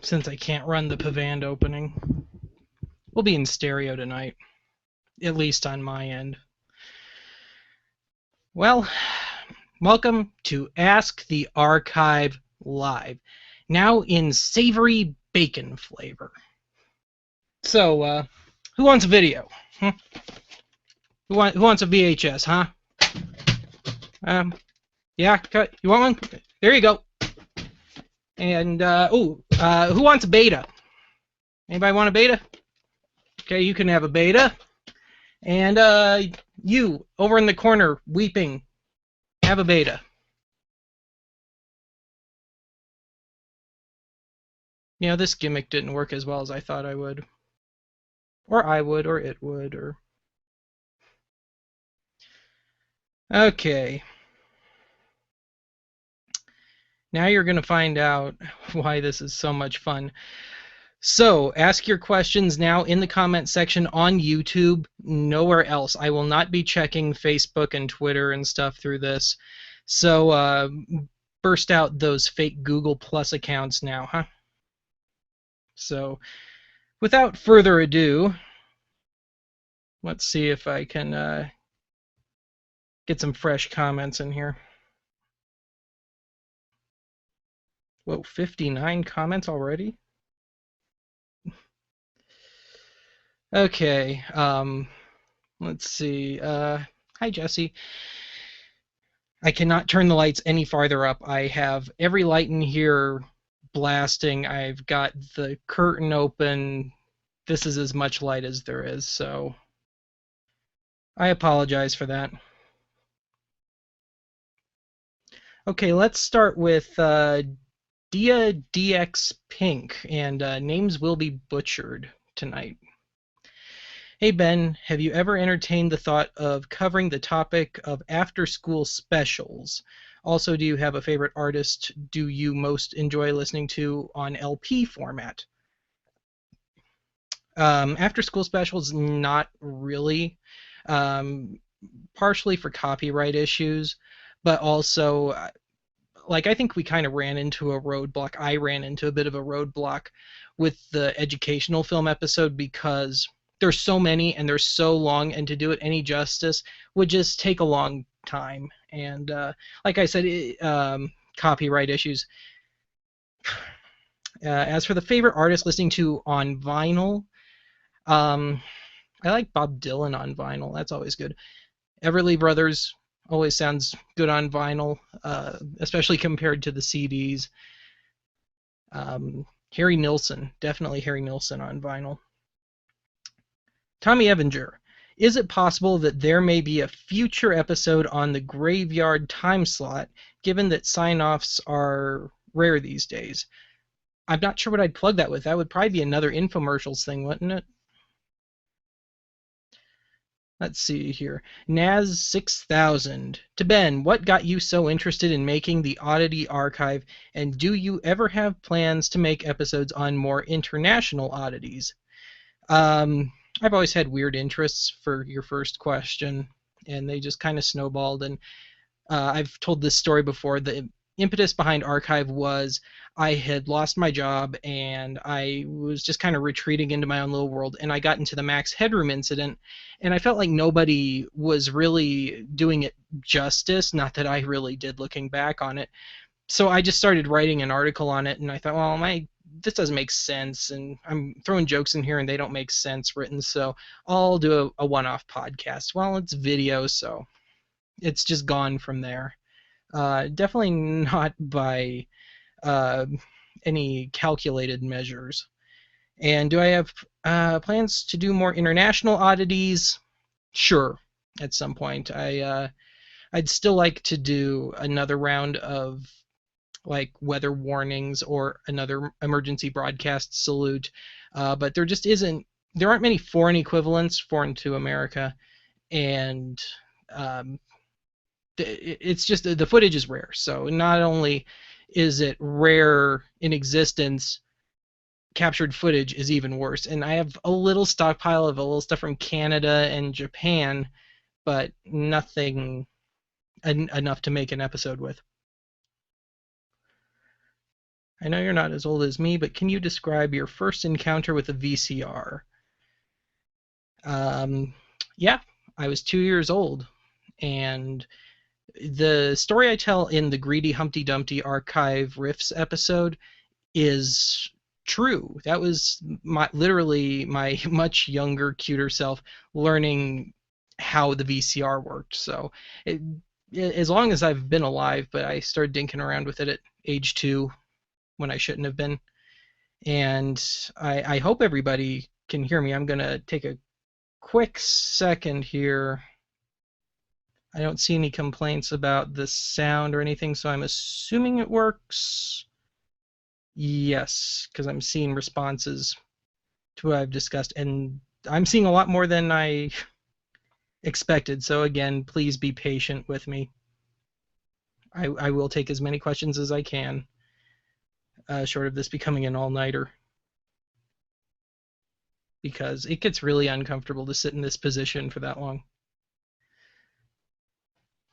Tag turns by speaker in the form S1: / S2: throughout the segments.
S1: since I can't run the Pavanned opening. We'll be in stereo tonight, at least on my end. Well, welcome to Ask the Archive Live, now in savory bacon flavor. So, who wants a video? Huh? Who wants a VHS, huh? Yeah, you want one? There you go. And, who wants a beta? Anybody want a beta? Okay, you can have a beta. And, you, over in the corner, weeping, have a beta. You know, this gimmick didn't work as well as I thought I would. Or I would, or it would, or... Okay. Now you're going to find out why this is so much fun. So, ask your questions now in the comment section on YouTube, nowhere else. I will not be checking Facebook and Twitter and stuff through this. So, burst out those fake Google Plus accounts now, huh? So, without further ado, let's see if I can get some fresh comments in here. Whoa, 59 comments already? Okay, let's see. Hi, Jesse. I cannot turn the lights any farther up. I have every light in here blasting. I've got the curtain open. This is as much light as there is, so I apologize for that. Okay, let's start with Dia DX Pink, and names will be butchered tonight. Hey Ben, have you ever entertained the thought of covering the topic of after-school specials? Also, do you have a favorite artist do you most enjoy listening to on LP format? After-school specials, not really. Partially for copyright issues, but also, like, I think we kind of ran into a roadblock. I ran into a bit of a roadblock with the educational film episode because there's so many and they're so long, and to do it any justice would just take a long time. And like I said, copyright issues. As for the favorite artist listening to on vinyl, I like Bob Dylan on vinyl. That's always good. Everly Brothers always sounds good on vinyl, especially compared to the CDs. Harry Nilsson, definitely Harry Nilsson on vinyl. Tommy Evinger, is it possible that there may be a future episode on the graveyard time slot, given that sign-offs are rare these days? I'm not sure what I'd plug that with. That would probably be another infomercials thing, wouldn't it? Let's see here. Naz6000. To Ben, what got you so interested in making the Oddity Archive, and do you ever have plans to make episodes on more international oddities? I've always had weird interests for your first question, and they just kind of snowballed. And I've told this story before. The impetus behind Archive was I had lost my job, and I was just kind of retreating into my own little world, and I got into the Max Headroom incident, and I felt like nobody was really doing it justice, not that I really did looking back on it. So I just started writing an article on it, and I thought, well, this doesn't make sense, and I'm throwing jokes in here and they don't make sense written, so I'll do a one-off podcast. Well, it's video, so it's just gone from there. Definitely not by any calculated measures. And do I have plans to do more international oddities? Sure, at some point. I'd still like to do another round of like weather warnings or another emergency broadcast salute, but there aren't many foreign equivalents foreign to America, and it's just the footage is rare. So not only is it rare in existence, captured footage is even worse. And I have a little stockpile of a little stuff from Canada and Japan, but nothing enough to make an episode with. I know you're not as old as me, but can you describe your first encounter with a VCR? Um, yeah, I was 2 years old, and the story I tell in the Greedy Humpty Dumpty Archive Riffs episode is true. That was literally my much younger, cuter self learning how the VCR worked. So, it, as long as I've been alive, but I started dinking around with it at age 2 when I shouldn't have been. And I hope everybody can hear me. I'm going to take a quick second here. I don't see any complaints about the sound or anything, so I'm assuming it works. Yes, because I'm seeing responses to what I've discussed, and I'm seeing a lot more than I expected. So again, please be patient with me. I will take as many questions as I can, short of this becoming an all-nighter, because it gets really uncomfortable to sit in this position for that long.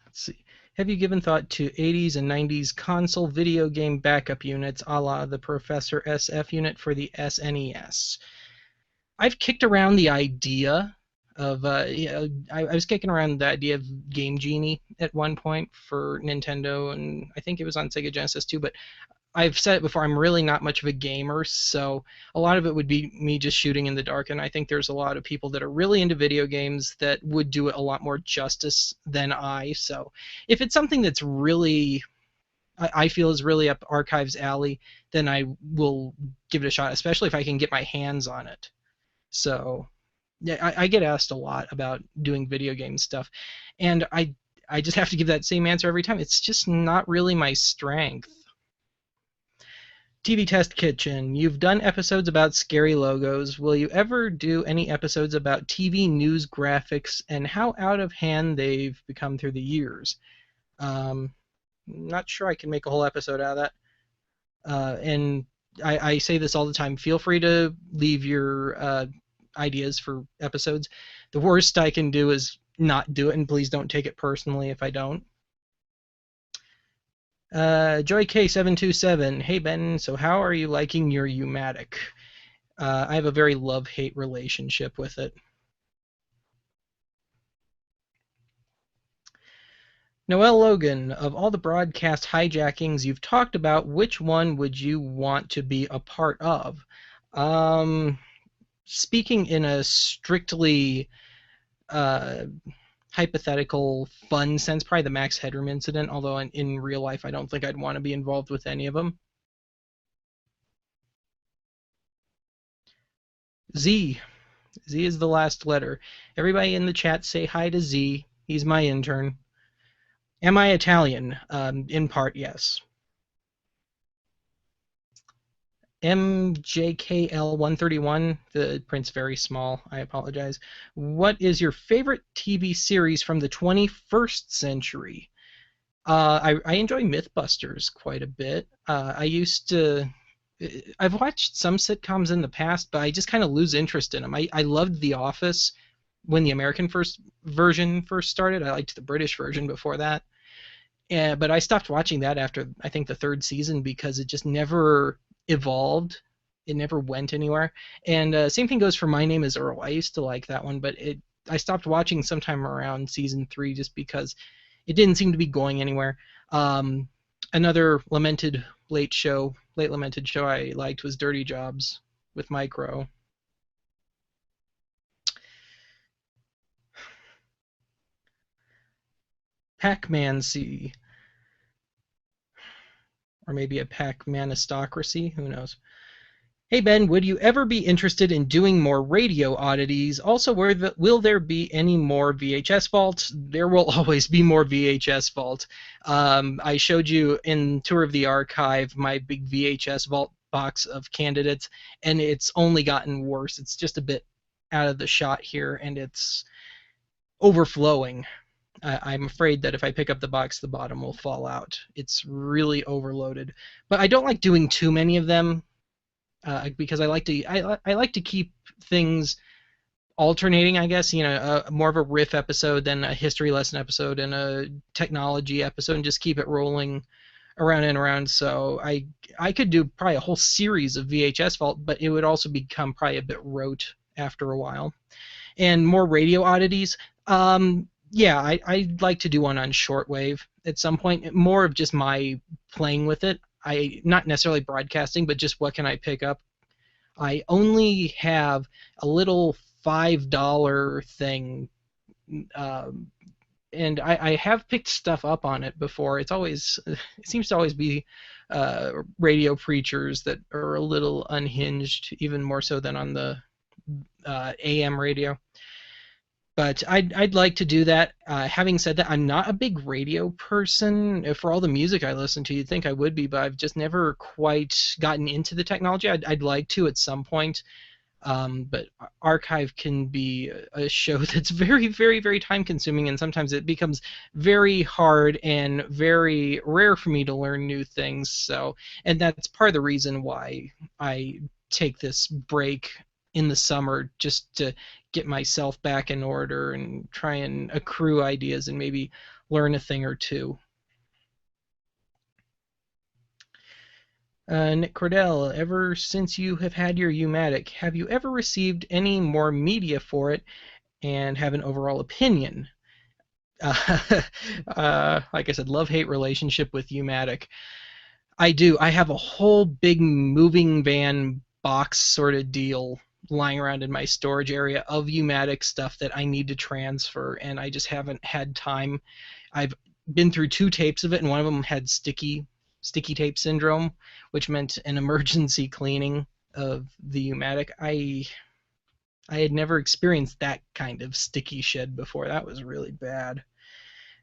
S1: Let's see. Have you given thought to 80s and 90s console video game backup units a la the Professor SF unit for the SNES? I've kicked around the idea of, I was kicking around the idea of Game Genie at one point for Nintendo, and I think it was on Sega Genesis too, but I've said it before, I'm really not much of a gamer, so a lot of it would be me just shooting in the dark, and I think there's a lot of people that are really into video games that would do it a lot more justice than I. So if it's something that's really, I feel is really up Archive's alley, then I will give it a shot, especially if I can get my hands on it. So yeah, I get asked a lot about doing video game stuff, and I just have to give that same answer every time. It's just not really my strength. TV Test Kitchen, you've done episodes about scary logos. Will you ever do any episodes about TV news graphics and how out of hand they've become through the years? Not sure I can make a whole episode out of that. And I say this all the time. Feel free to leave your ideas for episodes. The worst I can do is not do it, and please don't take it personally if I don't. Joy K727, hey Ben, so how are you liking your U-matic? I have a very love-hate relationship with it. Noel Logan, of all the broadcast hijackings you've talked about, which one would you want to be a part of? Speaking in a strictly hypothetical, fun sense, probably the Max Headroom incident, although in real life I don't think I'd want to be involved with any of them. Z. Z is the last letter. Everybody in the chat say hi to Z. He's my intern. Am I Italian? In part, yes. MJKL131, the print's very small. I apologize. What is your favorite TV series from the 21st century? I enjoy Mythbusters quite a bit. I've watched some sitcoms in the past, but I just kind of lose interest in them. I loved The Office when the American first version first started. I liked the British version before that. But I stopped watching that after I think the third season because it just never evolved. It never went anywhere. And same thing goes for My Name Is Earl. I used to like that one, but I stopped watching sometime around season 3 just because it didn't seem to be going anywhere. Another late lamented show I liked was Dirty Jobs with Micro. Pac-Man C. Or maybe a Pac-Manistocracy, who knows. Hey Ben, would you ever be interested in doing more radio oddities? Also, will there be any more VHS vaults? There will always be more VHS vault. I showed you in Tour of the Archive my big VHS vault box of candidates, and it's only gotten worse. It's just a bit out of the shot here, and it's overflowing. I'm afraid that if I pick up the box, the bottom will fall out. It's really overloaded. But I don't like doing too many of them. Because I like to keep things alternating, I guess. More of a riff episode than a history lesson episode and a technology episode, and just keep it rolling around and around. So I could do probably a whole series of VHS vault, but it would also become probably a bit rote after a while. And more radio oddities. Yeah, I'd like to do one on shortwave at some point. More of just my playing with it. I not necessarily broadcasting, but just what can I pick up. I only have a little $5 thing, um, and I have picked stuff up on it before. It seems to always be radio preachers that are a little unhinged, even more so than on the AM radio. But I'd like to do that. Having said that, I'm not a big radio person. For all the music I listen to, you'd think I would be, but I've just never quite gotten into the technology. I'd like to at some point. But archive can be a show that's very, very, very time consuming, and sometimes it becomes very hard and very rare for me to learn new things. So, and that's part of the reason why I take this break in the summer, just to get myself back in order and try and accrue ideas and maybe learn a thing or two. Nick Cordell, ever since you have had your U-matic, have you ever received any more media for it and have an overall opinion? Like I said, love-hate relationship with U-matic. I do. I have a whole big moving van box sort of deal lying around in my storage area of U-matic stuff that I need to transfer, and I just haven't had time. I've been through 2 tapes of it, and one of them had sticky tape syndrome, which meant an emergency cleaning of the U-matic. I had never experienced that kind of sticky shed before. That was really bad.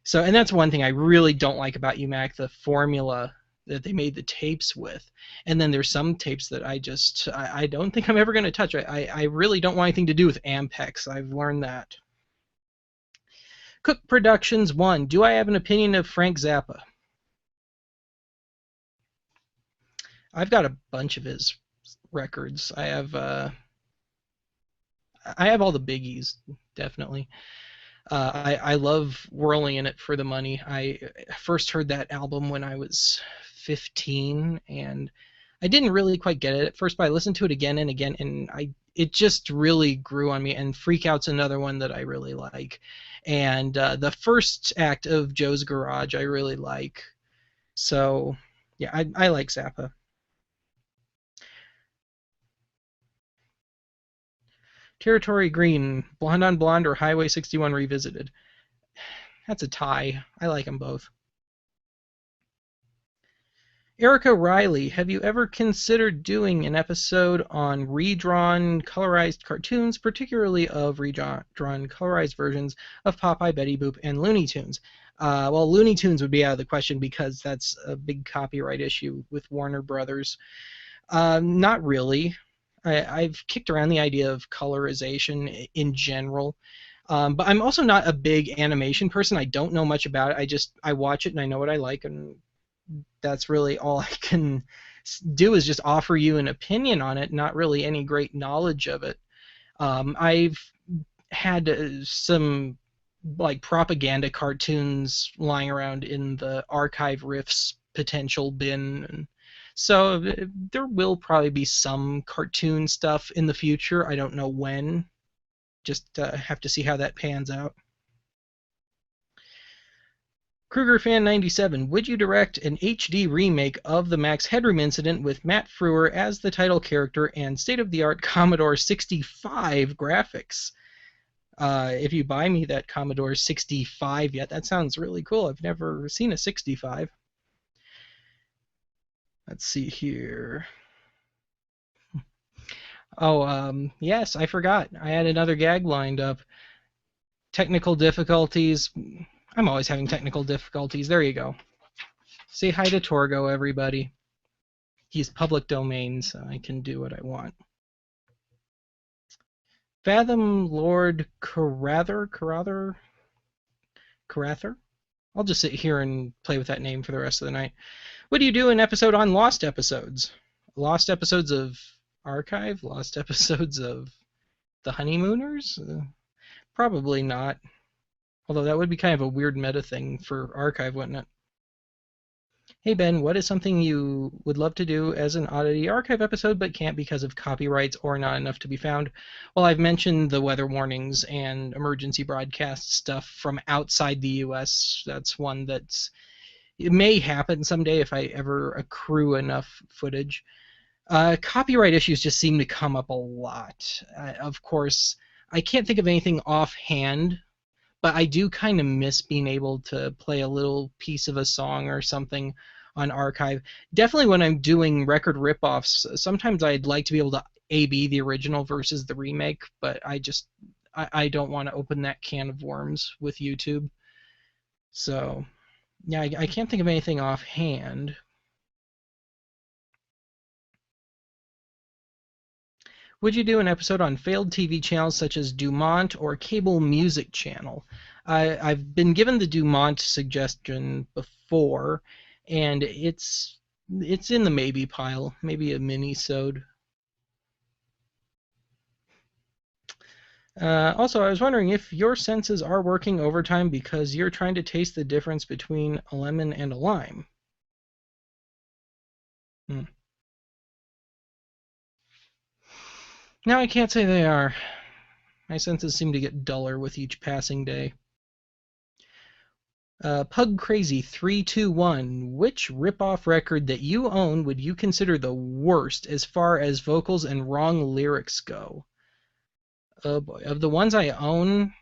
S1: So, and that's one thing I really don't like about U-matic, the formula that they made the tapes with. And then there's some tapes that I don't think I'm ever going to touch. I really don't want anything to do with Ampex. I've learned that. Cook Productions 1. Do I have an opinion of Frank Zappa? I've got a bunch of his records. I have all the biggies, definitely. I love Whirling in It for the Money. I first heard that album when I was 15, and I didn't really quite get it at first, but I listened to it again and again, and it just really grew on me. And Freak Out's another one that I really like. And the first act of Joe's Garage I really like. So yeah, I like Zappa. Territory Green, Blonde on Blonde or Highway 61 Revisited? That's a tie. I like them both. Erica Riley, have you ever considered doing an episode on redrawn colorized cartoons, particularly of redrawn colorized versions of Popeye, Betty Boop, and Looney Tunes? Well, Looney Tunes would be out of the question because that's a big copyright issue with Warner Brothers. Not really. I've kicked around the idea of colorization in general. But I'm also not a big animation person. I don't know much about it. I watch it and I know what I like, and that's really all I can do is just offer you an opinion on it, not really any great knowledge of it. I've had some like propaganda cartoons lying around in the archive riffs potential bin, and so there will probably be some cartoon stuff in the future. I don't know when. Just have to see how that pans out. Kruger Fan 97, would you direct an HD remake of the Max Headroom incident with Matt Frewer as the title character and state-of-the-art Commodore 65 graphics? If you buy me that Commodore 65 yet, that sounds really cool. I've never seen a 65. Let's see here. Oh, yes, I forgot. I had another gag lined up. Technical difficulties. I'm always having technical difficulties. There you go. Say hi to Torgo, everybody. He's public domain, so I can do what I want. Fathom Lord Carather? I'll just sit here and play with that name for the rest of the night. What do you do an episode on lost episodes? Lost episodes of Archive? Lost episodes of The Honeymooners? Probably not. Although that would be kind of a weird meta thing for Archive, wouldn't it? Hey Ben, what is something you would love to do as an Oddity Archive episode but can't because of copyrights or not enough to be found? Well, I've mentioned the weather warnings and emergency broadcast stuff from outside the US. That's one that's it may happen someday if I ever accrue enough footage. Copyright issues just seem to come up a lot. Of course, I can't think of anything offhand, but I do kind of miss being able to play a little piece of a song or something on archive. Definitely when I'm doing record rip-offs, sometimes I'd like to be able to A/B the original versus the remake, but I don't want to open that can of worms with YouTube. So yeah, I can't think of anything offhand. Would you do an episode on failed TV channels such as Dumont or Cable Music Channel? I've been given the Dumont suggestion before, and it's in the maybe pile, maybe a mini-sode. Also, I was wondering if your senses are working overtime because you're trying to taste the difference between a lemon and a lime. Hmm. No, I can't say they are. My senses seem to get duller with each passing day. Pug Crazy 321. Which rip-off record that you own would you consider the worst as far as vocals and wrong lyrics go? Oh boy, of the ones I own,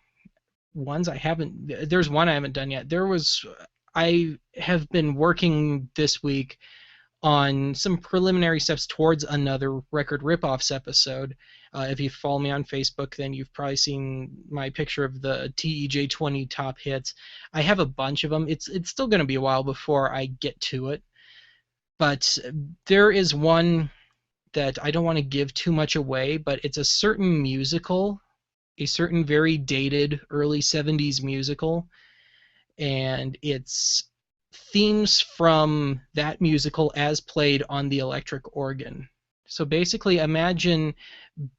S1: ones I haven't. There's one I haven't done yet. I have been working this week on some preliminary steps towards another record ripoffs episode. If you follow me on Facebook, then you've probably seen my picture of the TEJ20 top hits. I have a bunch of them. It's still going to be a while before I get to it, but there is one that I don't want to give too much away, but it's a certain musical, a certain very dated early 70s musical, and it's themes from that musical as played on the electric organ. So basically, imagine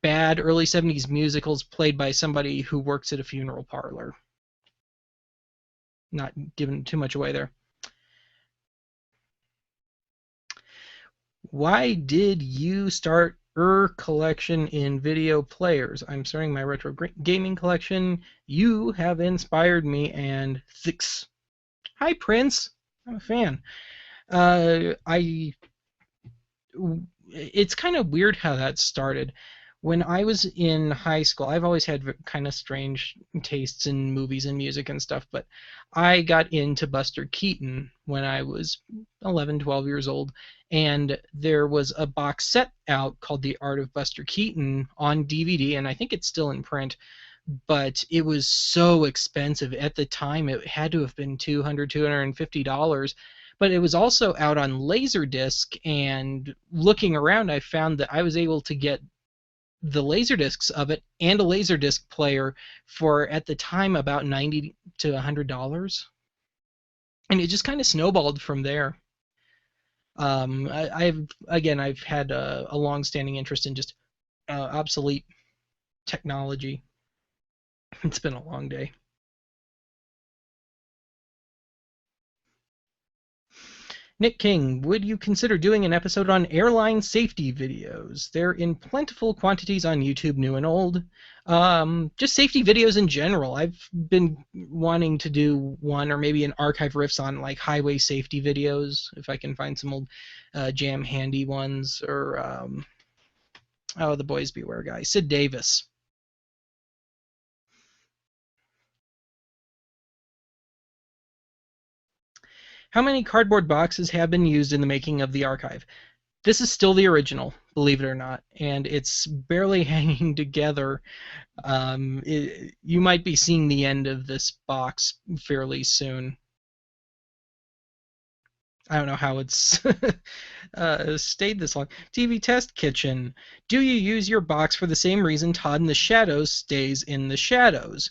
S1: bad early 70s musicals played by somebody who works at a funeral parlor. Not giving too much away there. Why did you start collection in video players? I'm starting my retro gaming collection. You have inspired me and six. Hi, Prince. I'm a fan. I it's kind of weird how that started. When I was in high school, I've always had kind of strange tastes in movies and music and stuff, but I got into Buster Keaton when I was 11, 12 years old, and there was a box set out called The Art of Buster Keaton on DVD, and I think it's still in print, but it was so expensive. At the time, it had to have been $250, but it was also out on Laserdisc, and looking around, I found that I was able to get the Laserdiscs of it and a Laserdisc player for, at the time, about $90 to $100. And it just kind of snowballed from there. I've had a long-standing interest in just obsolete technology. It's been a long day. Nick King, would you consider doing an episode on airline safety videos? They're in plentiful quantities on YouTube, new and old. Just safety videos in general. I've been wanting to do one or maybe an archive riffs on like highway safety videos, if I can find some old Jam Handy ones, or the Boys Beware guy, Sid Davis. How many cardboard boxes have been used in the making of the archive? This is still the original, believe it or not, and it's barely hanging together. You might be seeing the end of this box fairly soon. I don't know how it's stayed this long. TV Test Kitchen. Do you use your box for the same reason Todd in the Shadows stays in the shadows?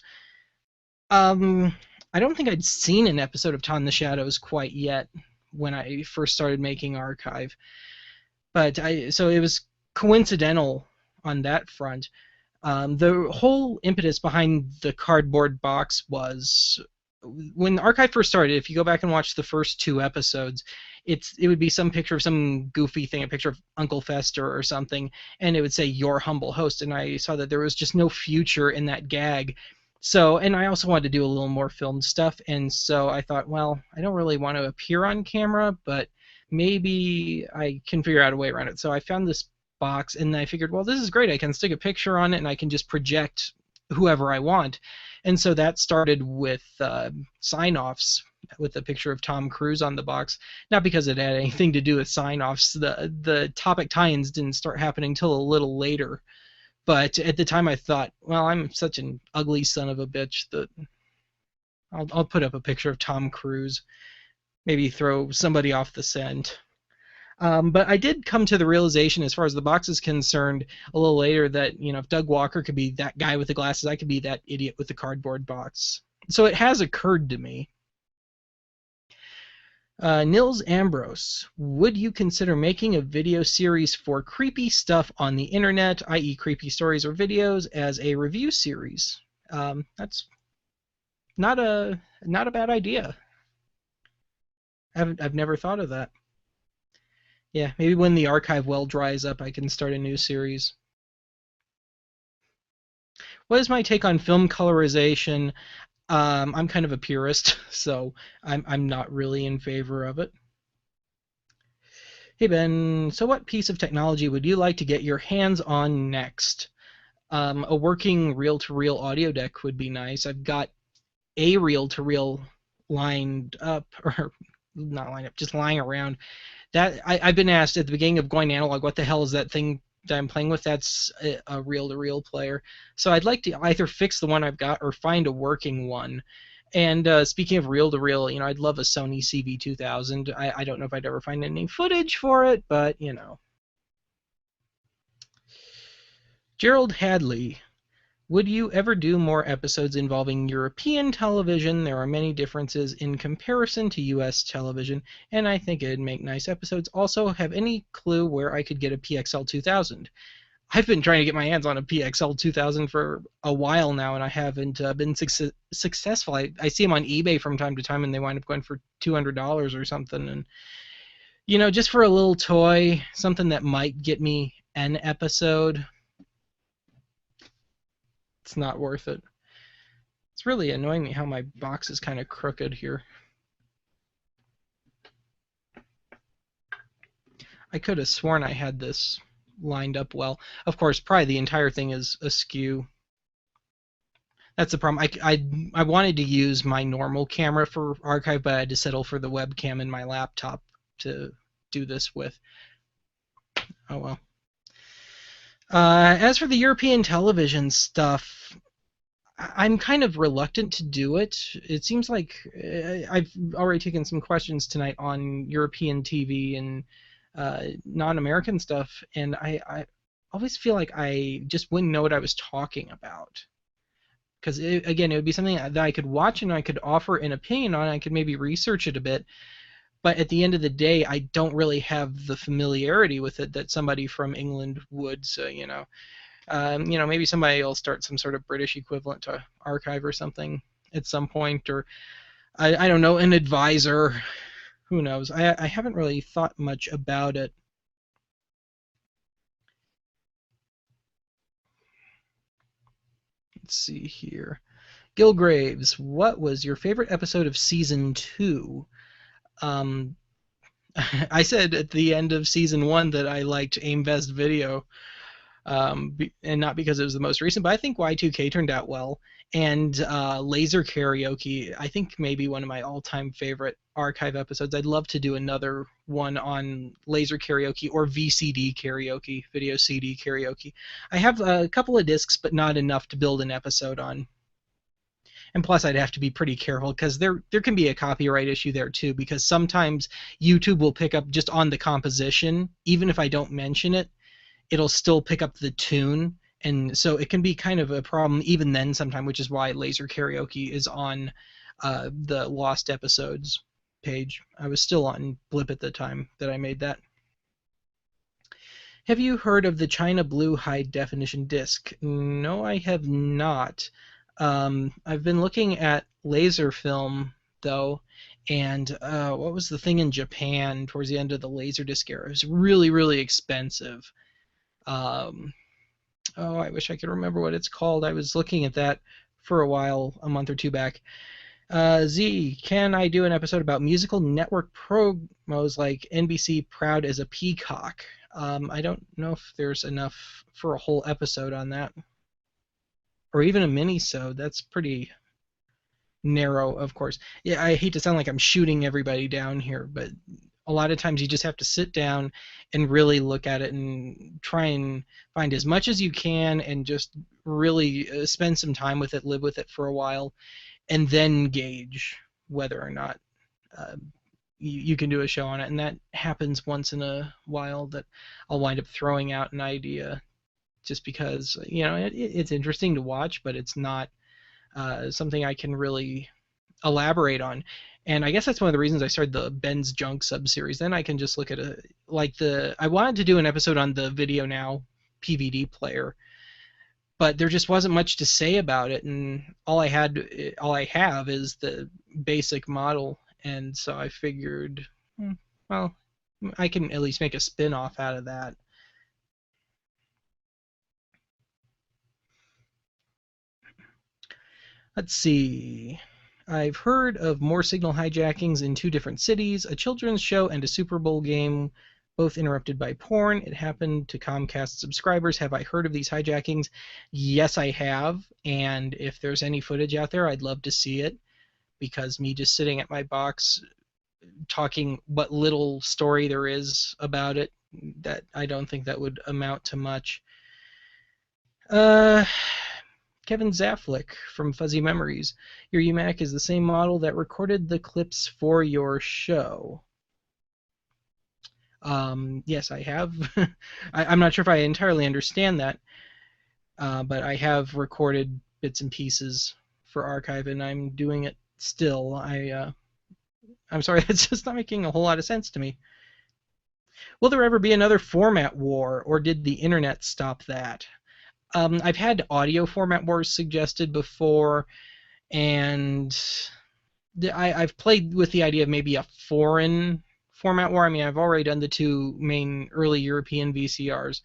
S1: Um, I don't think I'd seen an episode of Todd in the Shadows quite yet when I first started making Archive. But so it was coincidental on that front. The whole impetus behind the cardboard box was when the archive first started, if you go back and watch the first two episodes, it would be some picture of some goofy thing, a picture of Uncle Fester or something, and it would say your humble host, and I saw that there was just no future in that gag. So, and I also wanted to do a little more filmed stuff, and so I thought, well, I don't really want to appear on camera, but maybe I can figure out a way around it. So I found this box, and I figured, well, this is great. I can stick a picture on it, and I can just project whoever I want. And so that started with sign-offs with a picture of Tom Cruise on the box. Not because it had anything to do with sign-offs. The topic tie-ins didn't start happening till a little later. But at the time I thought, well, I'm such an ugly son of a bitch that I'll put up a picture of Tom Cruise. Maybe throw somebody off the scent. But I did come to the realization, as far as the box is concerned, a little later that, if Doug Walker could be that guy with the glasses, I could be that idiot with the cardboard box. So it has occurred to me. Nils Ambrose, would you consider making a video series for creepy stuff on the internet, i.e. creepy stories or videos, as a review series? That's not a bad idea. I've never thought of that. Yeah, maybe when the archive well dries up, I can start a new series. What is my take on film colorization? I'm kind of a purist, so I'm not really in favor of it. Hey Ben, so what piece of technology would you like to get your hands on next? A working reel-to-reel audio deck would be nice. I've got a reel-to-reel lined up, or not lined up, just lying around. That I've been asked at the beginning of Going Analog, what the hell is that thing that I'm playing with? That's a reel-to-reel player. So I'd like to either fix the one I've got or find a working one. And speaking of reel-to-reel, I'd love a Sony CV2000. I don't know if I'd ever find any footage for it, but Gerald Hadley, would you ever do more episodes involving European television? There are many differences in comparison to US television, and I think it'd make nice episodes. Also, have any clue where I could get a PXL 2000? I've been trying to get my hands on a PXL 2000 for a while now, and I haven't been successful. I see them on eBay from time to time, and they wind up going for $200 or something. And, just for a little toy, something that might get me an episode, it's not worth it. It's really annoying me how my box is kind of crooked here. I could have sworn I had this lined up well. Of course, probably the entire thing is askew. That's the problem. I wanted to use my normal camera for archive, but I had to settle for the webcam in my laptop to do this with. Oh well. As for the European television stuff, I'm kind of reluctant to do it. It seems like I've already taken some questions tonight on European TV and non-American stuff, and I always feel like I just wouldn't know what I was talking about. Because, again, it would be something that I could watch and I could offer an opinion on. I could maybe research it a bit. But at the end of the day, I don't really have the familiarity with it that somebody from England would. So, maybe somebody will start some sort of British equivalent to archive or something at some point. Or, I don't know, an advisor. Who knows? I haven't really thought much about it. Let's see here. Gilgraves, what was your favorite episode of season 2? I said at the end of season 1 that I liked Aim Best Video, and not because it was the most recent, but I think Y2K turned out well. And Laser Karaoke, I think maybe one of my all-time favorite archive episodes. I'd love to do another one on Laser Karaoke or VCD Karaoke, Video CD Karaoke. I have a couple of discs, but not enough to build an episode on. And plus, I'd have to be pretty careful because there can be a copyright issue there too, because sometimes YouTube will pick up just on the composition, even if I don't mention it, it'll still pick up the tune, and so it can be kind of a problem even then sometimes, which is why Laser Karaoke is on the Lost Episodes page. I was still on Blip at the time that I made that. Have you heard of the China Blue High Definition disc? No, I have not. I've been looking at laser film though, and what was the thing in Japan towards the end of the Laserdisc era? It was really, really expensive. Um, oh, I wish I could remember what it's called. I was looking at that for a while, a month or two back. Z, can I do an episode about musical network promos like NBC Proud as a Peacock? I don't know if there's enough for a whole episode on that, or even a mini-sode. That's pretty narrow, of course. Yeah, I hate to sound like I'm shooting everybody down here, but a lot of times you just have to sit down and really look at it and try and find as much as you can and just really spend some time with it, live with it for a while, and then gauge whether or not uh, you can do a show on it. And that happens once in a while that I'll wind up throwing out an idea just because, it's interesting to watch, but it's not something I can really elaborate on. And I guess that's one of the reasons I started the Ben's Junk sub-series. Then I can just look at I wanted to do an episode on the Video Now PVD player, but there just wasn't much to say about it, and all I have is the basic model, and so I figured, well, I can at least make a spin-off out of that. Let's see. I've heard of more signal hijackings in two different cities, a children's show and a Super Bowl game, both interrupted by porn. It happened to Comcast subscribers. Have I heard of these hijackings? Yes, I have. And if there's any footage out there, I'd love to see it, because me just sitting at my box talking what little story there is about it, that I don't think that would amount to much. Uh, Kevin Zaflick from Fuzzy Memories. Your UMAC is the same model that recorded the clips for your show. Yes, I have. I'm not sure if I entirely understand that, but I have recorded bits and pieces for archive, and I'm doing it still. I'm sorry, it's just not making a whole lot of sense to me. Will there ever be another format war, or did the internet stop that? I've had audio format wars suggested before, and I've played with the idea of maybe a foreign format war. I mean, I've already done the two main early European VCRs,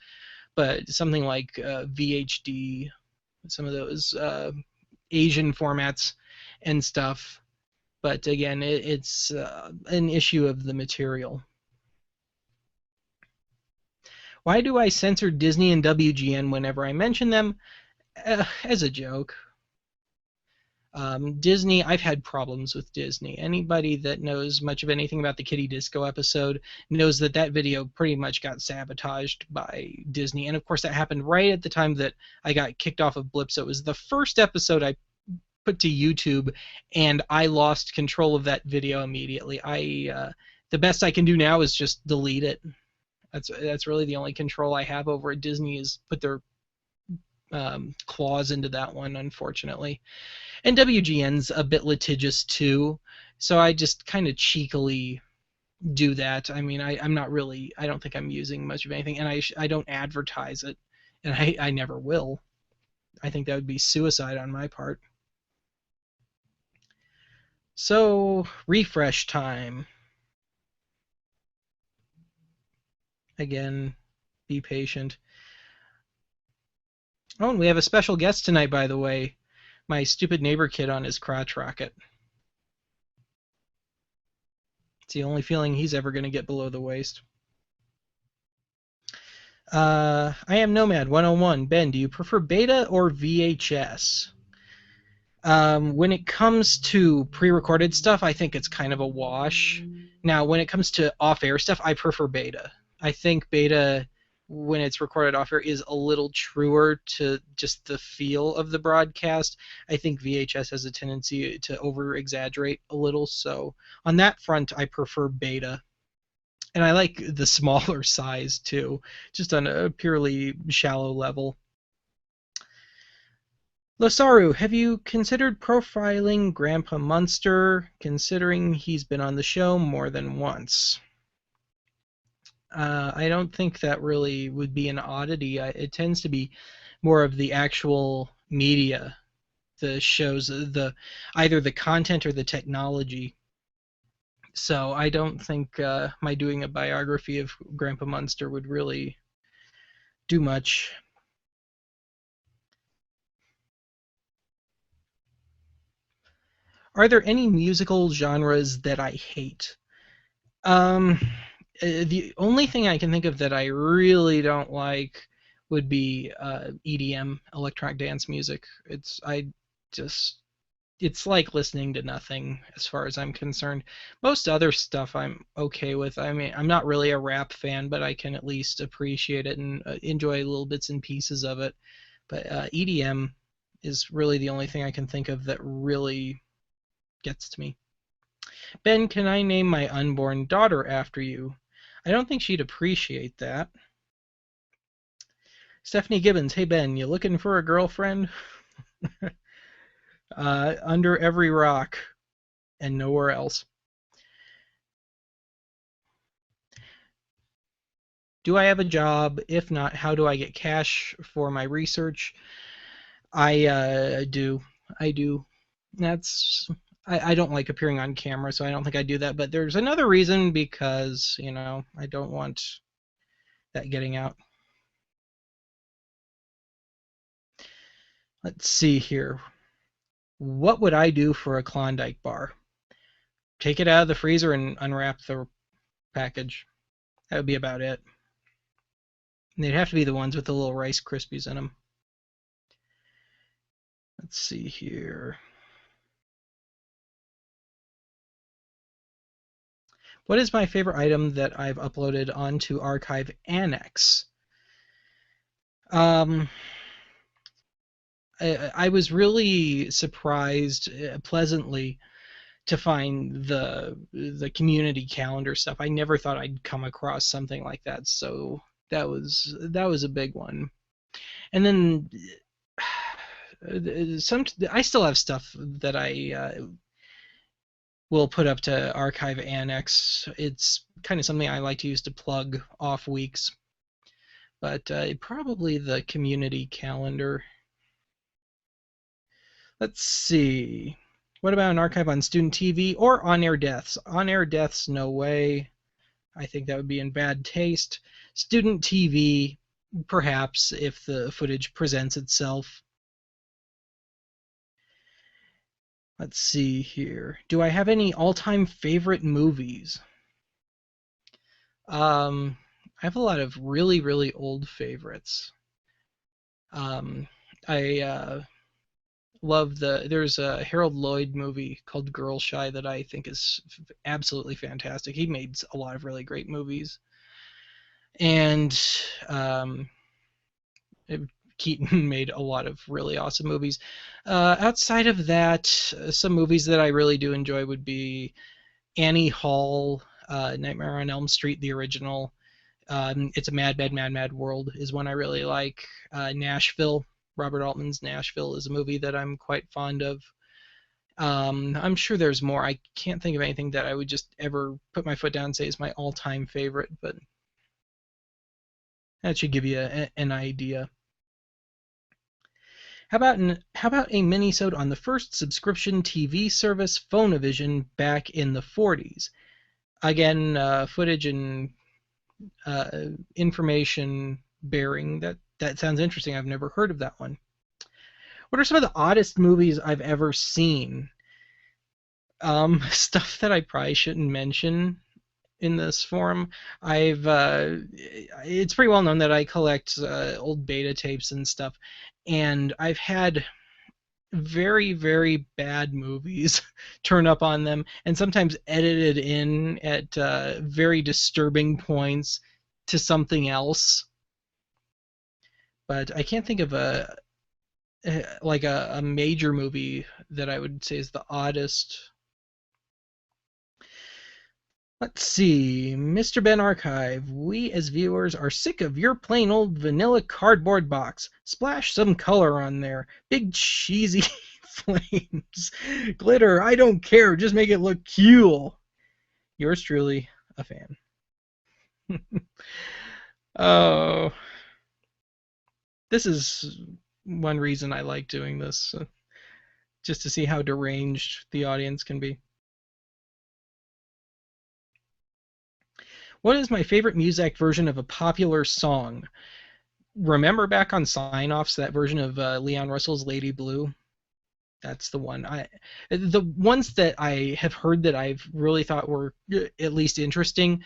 S1: but something like VHD, some of those Asian formats and stuff. But again, it's an issue of the material. Why do I censor Disney and WGN whenever I mention them? As a joke. Disney, I've had problems with Disney. Anybody that knows much of anything about the Kitty Disco episode knows that that video pretty much got sabotaged by Disney. And of course, that happened right at the time that I got kicked off of Blip. So it was the first episode I put to YouTube, and I lost control of that video immediately. The best I can do now is just delete it. That's really the only control I have over it. Disney is put their claws into that one, unfortunately. And WGN's a bit litigious too, so I just kind of cheekily do that. I mean, I don't think I'm using much of anything, and I don't advertise it, and I never will. I think that would be suicide on my part. So, refresh time. Again, be patient. Oh, and we have a special guest tonight, by the way. My stupid neighbor kid on his crotch rocket. It's the only feeling he's ever going to get below the waist. I am Nomad 101. Ben, do you prefer beta or VHS? When it comes to pre-recorded stuff, I think it's kind of a wash. Now, when it comes to off-air stuff, I prefer beta. I think beta, when it's recorded off-air, is a little truer to just the feel of the broadcast. I think VHS has a tendency to over-exaggerate a little, so on that front, I prefer beta. And I like the smaller size, too, just on a purely shallow level. Losaru, have you considered profiling Grandpa Munster, considering he's been on the show more than once? I don't think that really would be an oddity. It tends to be more of the actual media the shows, the either the content or the technology. So I don't think my doing a biography of Grandpa Munster would really do much. Are there any musical genres that I hate? Um, the only thing I can think of that I really don't like would be EDM, electronic dance music. Just it's like listening to nothing as far as I'm concerned. Most other stuff I'm okay with. I mean, I'm not really a rap fan, but I can at least appreciate it and enjoy little bits and pieces of it. But EDM is really the only thing I can think of that really gets to me. Ben, can I name my unborn daughter after you? I don't think she'd appreciate that. Stephanie Gibbons, hey Ben, you looking for a girlfriend? Under every rock and nowhere else. Do I have a job? If not, how do I get cash for my research? I do. I do. That's I don't like appearing on camera, so I don't think I do that. But there's another reason because, I don't want that getting out. Let's see here. What would I do for a Klondike bar? Take it out of the freezer and unwrap the package. That would be about it. And they'd have to be the ones with the little Rice Krispies in them. Let's see here. What is my favorite item that I've uploaded onto Archive Annex? Um, I was really surprised, pleasantly, to find the community calendar stuff. I never thought I'd come across something like that, so that was a big one. And then I still have stuff that I will put up to Archive Annex. It's kind of something I like to use to plug off weeks, but probably the community calendar. Let's see. What about an archive on student TV or on-air deaths? On-air deaths, no way. I think that would be in bad taste. Student TV, perhaps, if the footage presents itself. Let's see here. Do I have any all-time favorite movies? I have a lot of really, really old favorites. Um, I love there's a Harold Lloyd movie called Girl Shy that I think is absolutely fantastic. He made a lot of really great movies. And um, Keaton made a lot of really awesome movies. Outside of that, some movies that I really do enjoy would be Annie Hall, Nightmare on Elm Street, the original. It's a Mad, Mad, Mad, Mad World is one I really like. Nashville, Robert Altman's Nashville is a movie that I'm quite fond of. I'm sure there's more. I can't think of anything that I would just ever put my foot down and say is my all-time favorite, but that should give you an idea. How about a mini-sode on the first subscription TV service, Phonovision, back in the 40s? Again, footage and information bearing. That sounds interesting. I've never heard of that one. What are some of the oddest movies I've ever seen? Stuff that I probably shouldn't mention in this forum. It's pretty well known that I collect old beta tapes and stuff, and I've had very, very bad movies turn up on them, and sometimes edited in at very disturbing points to something else. But I can't think of a major movie that I would say is the oddest. Let's see, Mr. Ben Archive, we as viewers are sick of your plain old vanilla cardboard box. Splash some color on there. Big cheesy flames. Glitter, I don't care, just make it look cool. Yours truly, a fan. Oh, this is one reason I like doing this. just to see how deranged the audience can be. What is my favorite Muzak version of a popular song? Remember back on sign-offs that version of Leon Russell's Lady Blue? That's the one. The ones that I have heard that I've really thought were at least interesting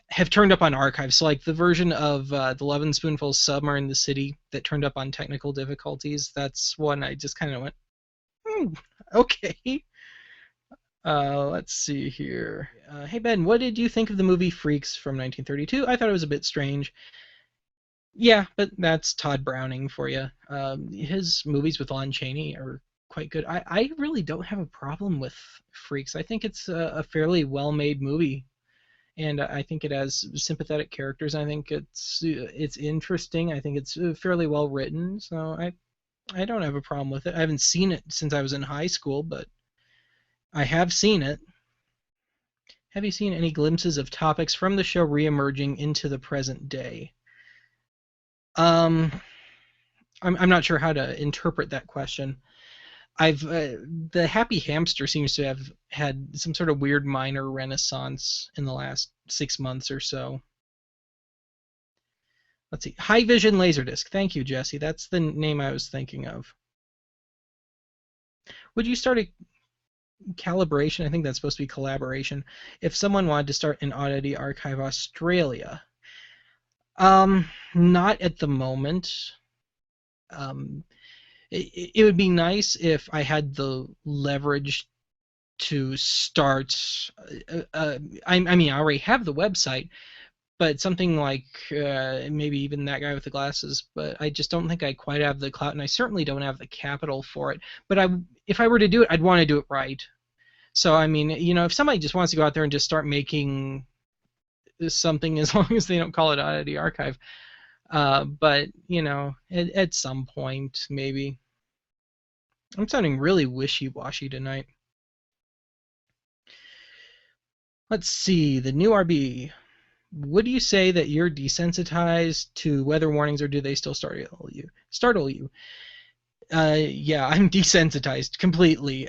S1: have turned up on archives. So like the version of the Lovin' Spoonful Somewhere in the City that turned up on technical difficulties. That's one I just kind of went, okay. Let's see here. Hey Ben, what did you think of the movie Freaks from 1932? I thought it was a bit strange. Yeah, but that's Todd Browning for you. His movies with Lon Chaney are quite good. I really don't have a problem with Freaks. I think it's a fairly well-made movie, and I think it has sympathetic characters. I think it's interesting. I think it's fairly well written. So I don't have a problem with it. I haven't seen it since I was in high school, but I have seen it. Have you seen any glimpses of topics from the show reemerging into the present day? Um, I'm not sure how to interpret that question. I've The Happy Hamster seems to have had some sort of weird minor renaissance in the last 6 months or so. Let's see. High Vision Laserdisc. Thank you, Jesse. That's the name I was thinking of. Would you start a calibration? I think that's supposed to be collaboration. If someone wanted to start an Oddity Archive Australia. Not at the moment. Um, it would be nice if I had the leverage to start. I mean, I already have the website, but something like maybe even that guy with the glasses. But I just don't think I quite have the clout, and I certainly don't have the capital for it. But if I were to do it, I'd want to do it right. So I mean, if somebody just wants to go out there and just start making something, as long as they don't call it Oddity Archive. But at some point, maybe. I'm sounding really wishy-washy tonight. Let's see, the new RB. Would you say that you're desensitized to weather warnings, or do they still startle you? Yeah, I'm desensitized completely.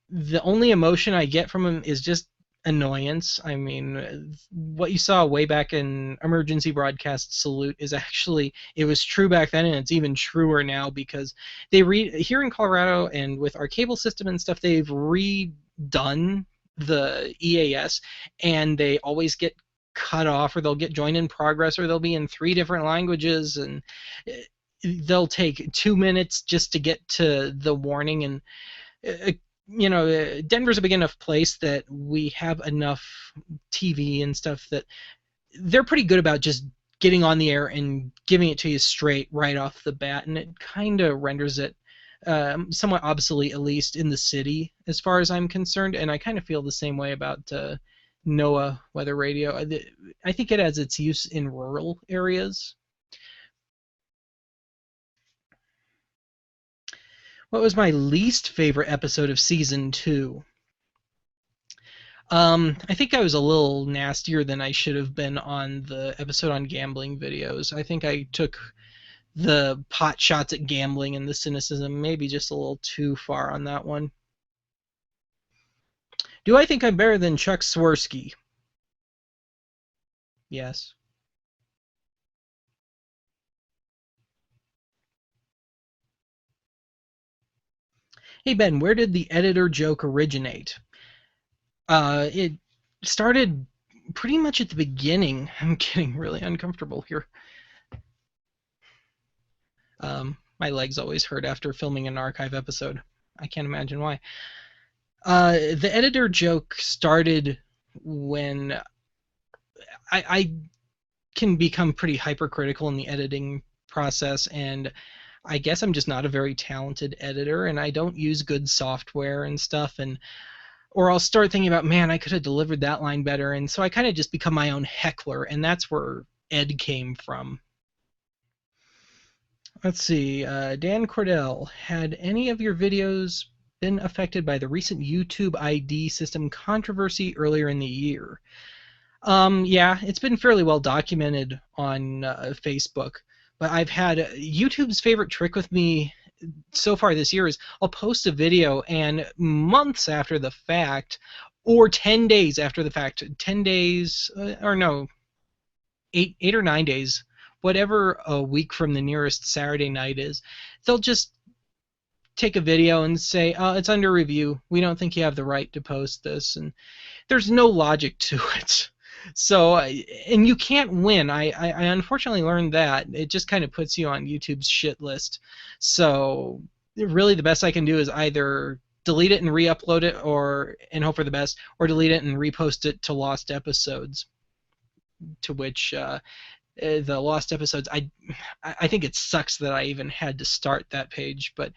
S1: The only emotion I get from them is just annoyance. I mean, what you saw way back in Emergency Broadcast Salute is actually, it was true back then, and it's even truer now, because here in Colorado and with our cable system and stuff, they've redone the EAS, and they always get cut off, or they'll get joined in progress, or they'll be in 3 different languages, and they'll take 2 minutes just to get to the warning. And Denver's a big enough place that we have enough TV and stuff that they're pretty good about just getting on the air and giving it to you straight right off the bat, and it kind of renders it somewhat obsolete, at least in the city, as far as I'm concerned. And I kind of feel the same way about NOAA weather radio. I think it has its use in rural areas. What was my least favorite episode of season 2? I think I was a little nastier than I should have been on the episode on gambling videos. I think I took the pot shots at gambling and the cynicism maybe just a little too far on that one. Do I think I'm better than Chuck Swirsky? Yes. Hey Ben, where did the editor joke originate? It started pretty much at the beginning. I'm getting really uncomfortable here. My legs always hurt after filming an archive episode. I can't imagine why. The editor joke started when I can become pretty hypercritical in the editing process, and I guess I'm just not a very talented editor, and I don't use good software and stuff, or I'll start thinking about, man, I could have delivered that line better, and so I kind of just become my own heckler, and that's where Ed came from. Let's see, Dan Cordell, had any of your videos been affected by the recent YouTube ID system controversy earlier in the year? Yeah, it's been fairly well documented on Facebook, but I've had YouTube's favorite trick with me so far this year is I'll post a video and months after the fact, or 10 days after the fact, 10 days, or no, 8 or 9 days, whatever a week from the nearest Saturday night is, they'll just take a video and say, it's under review. We don't think you have the right to post this. And there's no logic to it. So, and you can't win. I unfortunately learned that. It just kind of puts you on YouTube's shit list. So, really, the best I can do is either delete it and re-upload it, and hope for the best, or delete it and repost it to lost episodes. To which the lost episodes, I think it sucks that I even had to start that page, but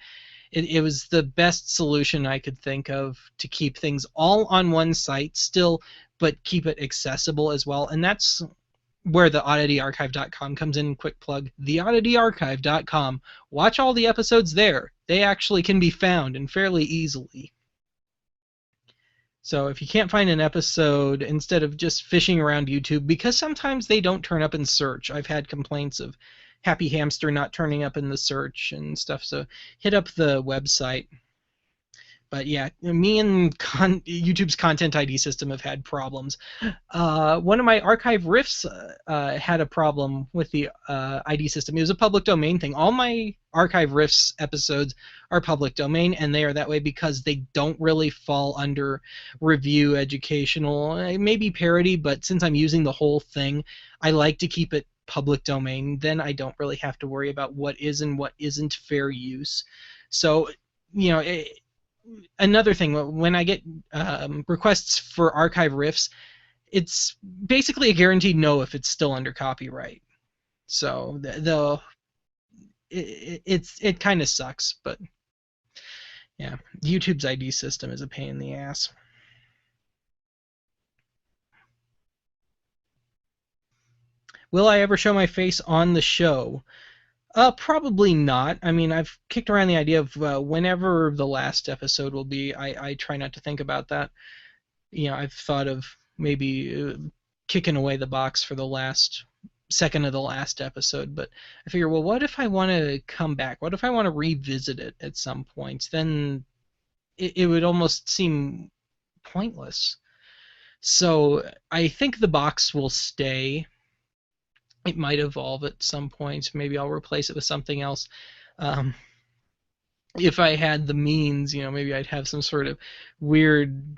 S1: it was the best solution I could think of to keep things all on one site still, but keep it accessible as well. And that's where the oddityarchive.com comes in. Quick plug, theoddityarchive.com. Watch all the episodes there. They actually can be found, and fairly easily. So if you can't find an episode, instead of just fishing around YouTube, because sometimes they don't turn up in search. I've had complaints of Happy Hamster not turning up in the search and stuff, so hit up the website. But yeah, me and YouTube's Content ID system have had problems. One of my archive riffs had a problem with the ID system. It was a public domain thing. All my archive riffs episodes are public domain, and they are that way because they don't really fall under review, educational, maybe parody, but since I'm using the whole thing, I like to keep it public domain. Then I don't really have to worry about what is and what isn't fair use. So, you know, another thing, when I get requests for archive riffs, it's basically a guaranteed no if it's still under copyright. So it kind of sucks, but yeah, YouTube's ID system is a pain in the ass. Will I ever show my face on the show? Probably not. I mean, I've kicked around the idea of whenever the last episode will be. I try not to think about that. You know, I've thought of maybe kicking away the box for the last second of the last episode, but I figure, well, what if I want to come back? What if I want to revisit it at some point? Then it would almost seem pointless. So I think the box will stay. It might evolve at some point. Maybe I'll replace it with something else. If I had the means, you know, maybe I'd have some sort of weird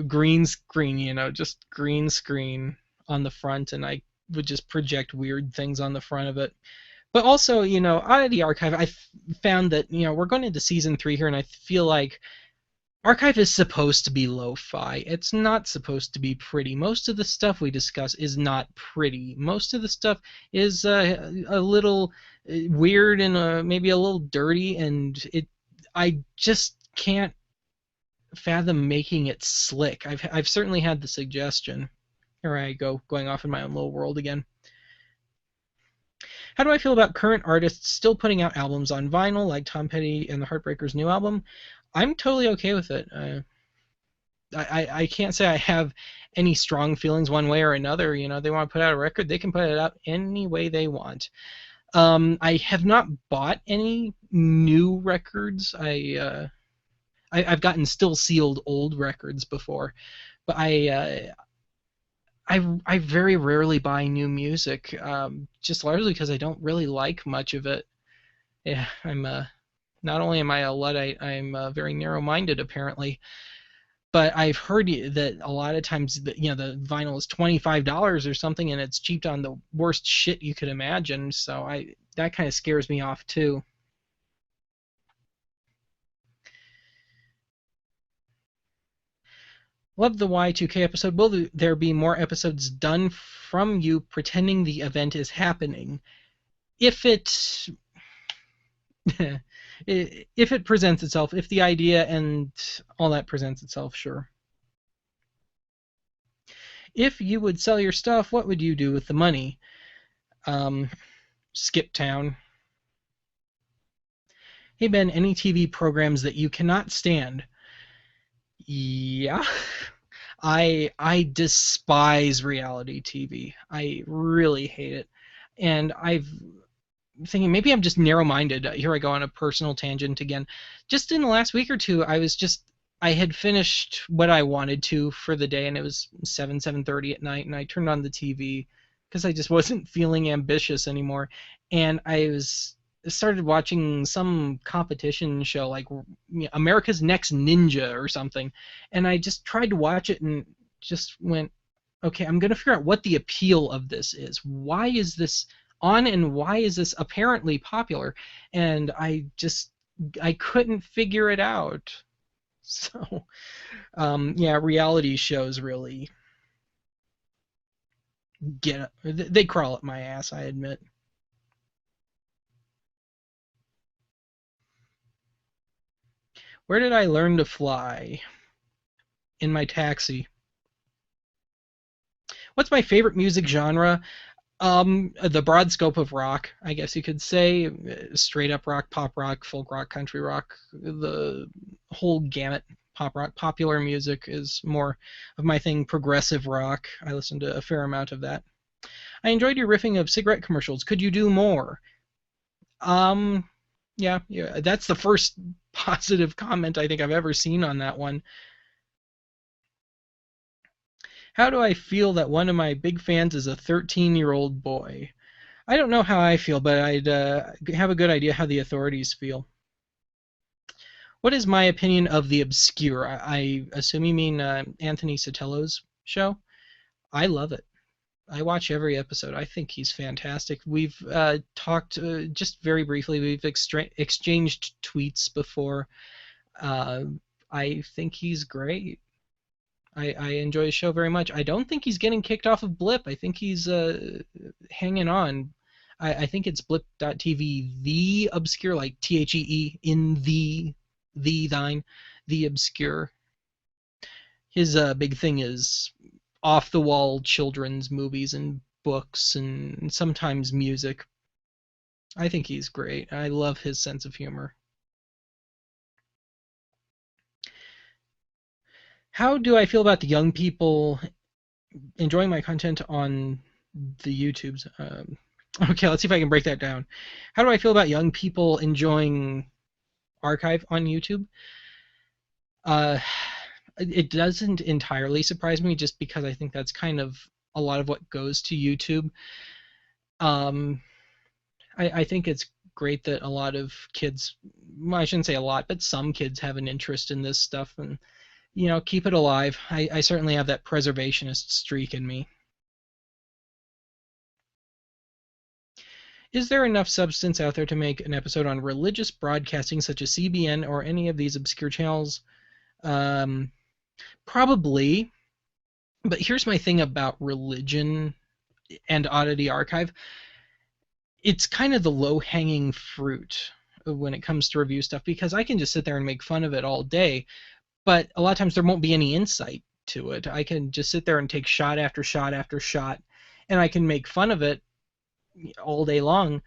S1: green screen, you know, just green screen on the front, and I would just project weird things on the front of it. But also, you know, Oddity Archive, I found that, you know, we're going into season 3 here, and I feel like Archive is supposed to be lo-fi. It's not supposed to be pretty. Most of the stuff we discuss is not pretty. Most of the stuff is a little weird and maybe a little dirty, and I just can't fathom making it slick. I've certainly had the suggestion. Here I go, going off in my own little world again. How do I feel about current artists still putting out albums on vinyl, like Tom Petty and the Heartbreakers' new album? I'm totally okay with it. I can't say I have any strong feelings one way or another. You know, they want to put out a record, they can put it out any way they want. I have not bought any new records. I've gotten still sealed old records before, but I very rarely buy new music, just largely because I don't really like much of it. Yeah, not only am I a Luddite, I'm very narrow-minded apparently. But I've heard that a lot of times, you know, the vinyl is $25 or something, and it's cheaped on the worst shit you could imagine. So that kind of scares me off too. Love the Y2K episode. Will there be more episodes done from you pretending the event is happening? If it if it presents itself, if the idea and all that presents itself, sure. If you would sell your stuff, what would you do with the money? Skip town. Hey Ben, any TV programs that you cannot stand? Yeah. I despise reality TV. I really hate it. And thinking maybe I'm just narrow-minded. Here I go on a personal tangent again. Just in the last week or two, I had finished what I wanted to for the day, and it was 7:30 at night, and I turned on the TV because I just wasn't feeling ambitious anymore, and started watching some competition show like America's Next Ninja or something, and I just tried to watch it and just went, okay, I'm going to figure out what the appeal of this is. Why is this on and why is this apparently popular? And I couldn't figure it out. So, yeah, reality shows really they crawl up my ass, I admit. Where did I learn to fly? In my taxi. What's my favorite music genre? The broad scope of rock, I guess you could say, straight up rock, pop rock, folk rock, country rock, the whole gamut. Pop rock, popular music is more of my thing. Progressive rock, I listen to a fair amount of that. I enjoyed your riffing of cigarette commercials. Could you do more? Um, yeah, that's the first positive comment I think I've ever seen on that one. How do I feel that one of my big fans is a 13-year-old boy? I don't know how I feel, but I'd have a good idea how the authorities feel. What is my opinion of the obscure? I assume you mean Anthony Sotellio's show. I love it. I watch every episode. I think he's fantastic. We've talked just very briefly. We've exchanged tweets before. Uh, I think he's great. I enjoy his show very much. I don't think he's getting kicked off of Blip. I think he's hanging on. I think it's blip.tv, the obscure, like THEE, in the thine, the obscure. His big thing is off the wall children's movies and books and sometimes music. I think he's great. I love his sense of humor. How do I feel about the young people enjoying my content on the YouTubes? Okay, let's see if I can break that down. How do I feel about young people enjoying archive on YouTube? Uh, it doesn't entirely surprise me just because I think that's kind of a lot of what goes to YouTube. Um, I think it's great that a lot of kids, well, I shouldn't say a lot, but some kids have an interest in this stuff and, keep it alive. I certainly have that preservationist streak in me. Is there enough substance out there to make an episode on religious broadcasting such as CBN or any of these obscure channels? Um, Probably, but here's my thing about religion and Oddity Archive. It's kind of the low-hanging fruit when it comes to review stuff because I can just sit there and make fun of it all day, but a lot of times there won't be any insight to it. I can just sit there and take shot after shot after shot, and I can make fun of it all day long,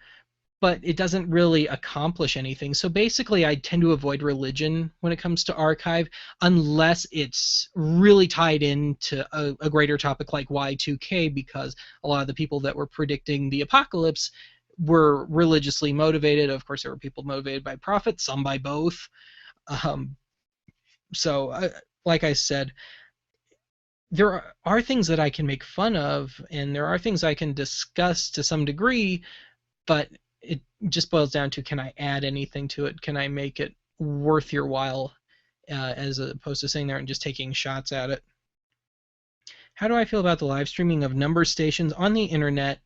S1: but it doesn't really accomplish anything. So basically, I tend to avoid religion when it comes to archive unless it's really tied into a greater topic like Y2K, because a lot of the people that were predicting the apocalypse were religiously motivated. Of course, there were people motivated by profit, some by both. Um, so, like I said, there are things that I can make fun of, and there are things I can discuss to some degree, but it just boils down to, can I add anything to it? Can I make it worth your while, as opposed to sitting there and just taking shots at it? How do I feel about the live streaming of number stations on the internet?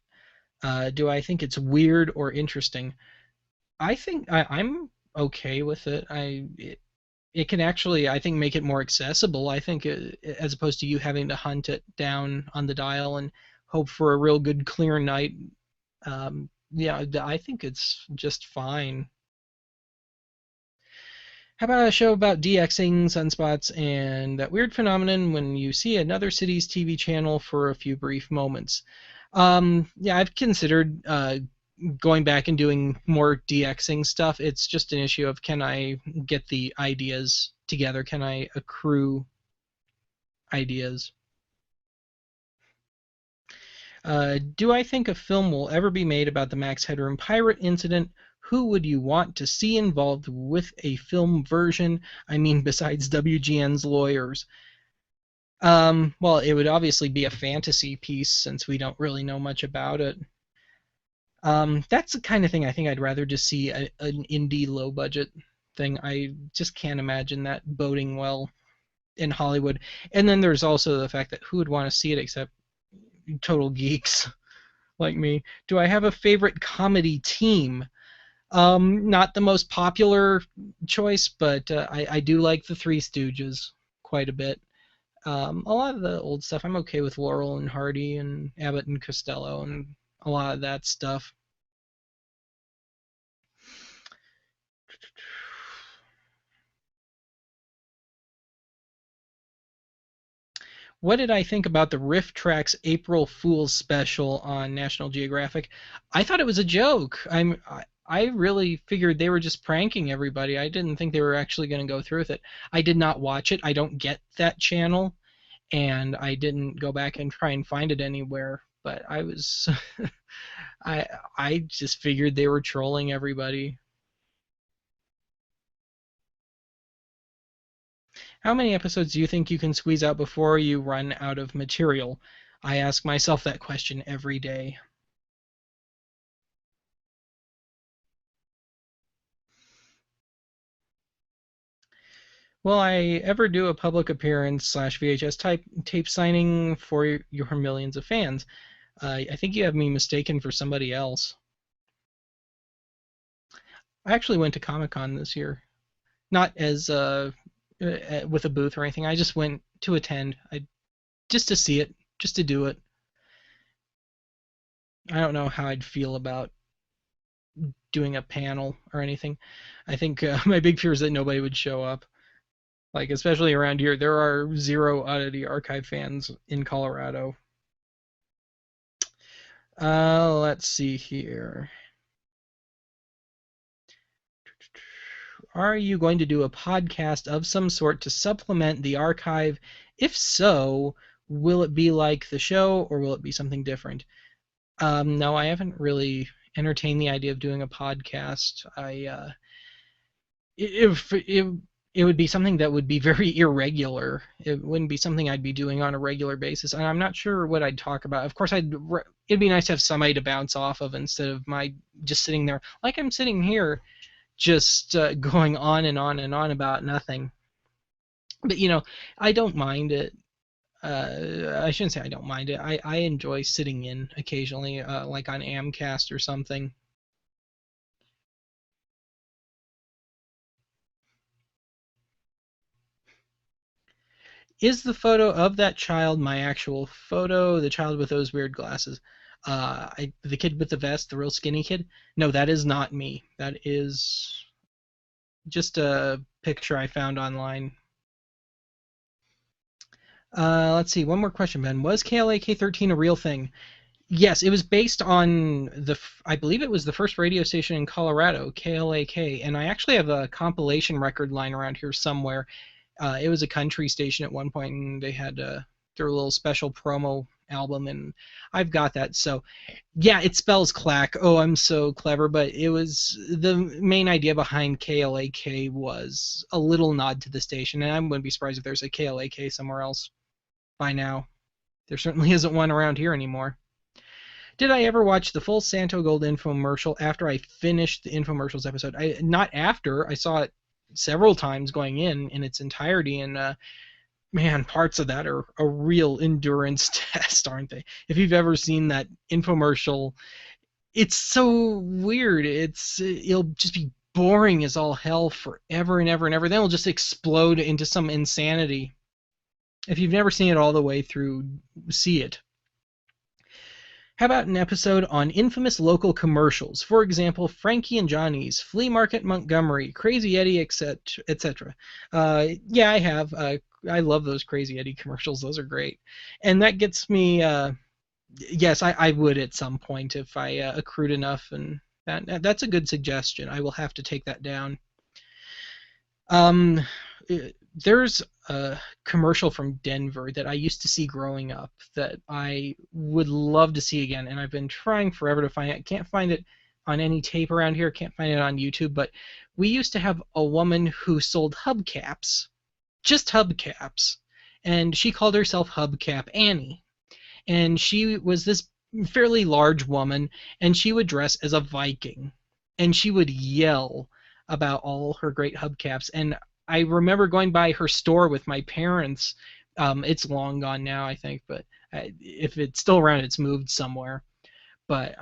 S1: Do I think it's weird or interesting? I think I'm okay with it. It can actually, I think, make it more accessible. I think, as opposed to you having to hunt it down on the dial and hope for a real good clear night. Yeah, I think it's just fine. How about a show about DXing sunspots and that weird phenomenon when you see another city's TV channel for a few brief moments? Yeah, I've considered going back and doing more DXing stuff. It's just an issue of, can I get the ideas together? Can I accrue ideas? Do I think a film will ever be made about the Max Headroom pirate incident? Who would you want to see involved with a film version? I mean, besides WGN's lawyers. Well, it would obviously be a fantasy piece since we don't really know much about it. That's the kind of thing I think I'd rather just see an indie low budget thing. I just can't imagine that boding well in Hollywood. And then there's also the fact that who would want to see it except total geeks like me? Do I have a favorite comedy team? Not the most popular choice, but I do like the Three Stooges quite a bit. A lot of the old stuff I'm okay with Laurel and Hardy and Abbott and Costello and a lot of that stuff. What did I think about the Riff Tracks April Fool's special on National Geographic? I thought it was a joke. I really figured they were just pranking everybody. I didn't think they were actually going to go through with it. I did not watch it. I don't get that channel, and I didn't go back and try and find it anywhere. But I was, I I just figured they were trolling everybody. How many episodes do you think you can squeeze out before you run out of material? I ask myself that question every day. Will I ever do a public appearance slash VHS type tape signing for your millions of fans? I think you have me mistaken for somebody else. I actually went to Comic Con this year, not as with a booth or anything. I just went to attend, just to see it, just to do it. I don't know how I'd feel about doing a panel or anything. I think my big fear is that nobody would show up. Like especially around here, there are zero Oddity Archive fans in Colorado. Let's see here. Are you going to do a podcast of some sort to supplement the archive? If so, will it be like the show or will it be something different? No, I haven't really entertained the idea of doing a podcast. If it would be something that would be very irregular. It wouldn't be something I'd be doing on a regular basis, and I'm not sure what I'd talk about. Of course, it'd be nice to have somebody to bounce off of instead of my just sitting there like I'm sitting here, just going on and on and on about nothing. But I don't mind it. I shouldn't say I don't mind it. I enjoy sitting in occasionally, like on Amcast or something. Is the photo of that child my actual photo? The child with those weird glasses. The kid with the vest, the real skinny kid. No, that is not me. That is just a picture I found online. Let's see. One more question, Ben. Was KLAK 13 a real thing? Yes, it was based on I believe it was the first radio station in Colorado, KLAK, and I actually have a compilation record lying around here somewhere. It was a country station at one point, and they had their little special promo album, and I've got that. So, yeah, it spells clack. Oh, I'm so clever, but it was the main idea behind KLAK was a little nod to the station, and I wouldn't be surprised if there's a KLAK somewhere else by now. There certainly isn't one around here anymore. Did I ever watch the full Santo Gold infomercial after I finished the infomercials episode? Not after. I saw it several times going in its entirety, and man, parts of that are a real endurance test, aren't they? If you've ever seen that infomercial, it's so weird. It'll just be boring as all hell forever and ever and ever. Then it'll just explode into some insanity. If you've never seen it all the way through, see it. How about an episode on infamous local commercials? For example, Frankie and Johnny's, Flea Market Montgomery, Crazy Eddie, etc., etc. Yeah, I have. I love those Crazy Eddie commercials. Those are great. And that gets me. Yes, I would at some point if I accrued enough, and that's a good suggestion. I will have to take that down. Um, There's a commercial from Denver that I used to see growing up that I would love to see again, and I've been trying forever to find it. I can't find it on any tape around here, can't find it on YouTube, but we used to have a woman who sold hubcaps, just hubcaps, and she called herself Hubcap Annie. And she was this fairly large woman, and she would dress as a Viking, and she would yell about all her great hubcaps. And I remember going by her store with my parents. It's long gone now, I think, but if it's still around, it's moved somewhere. But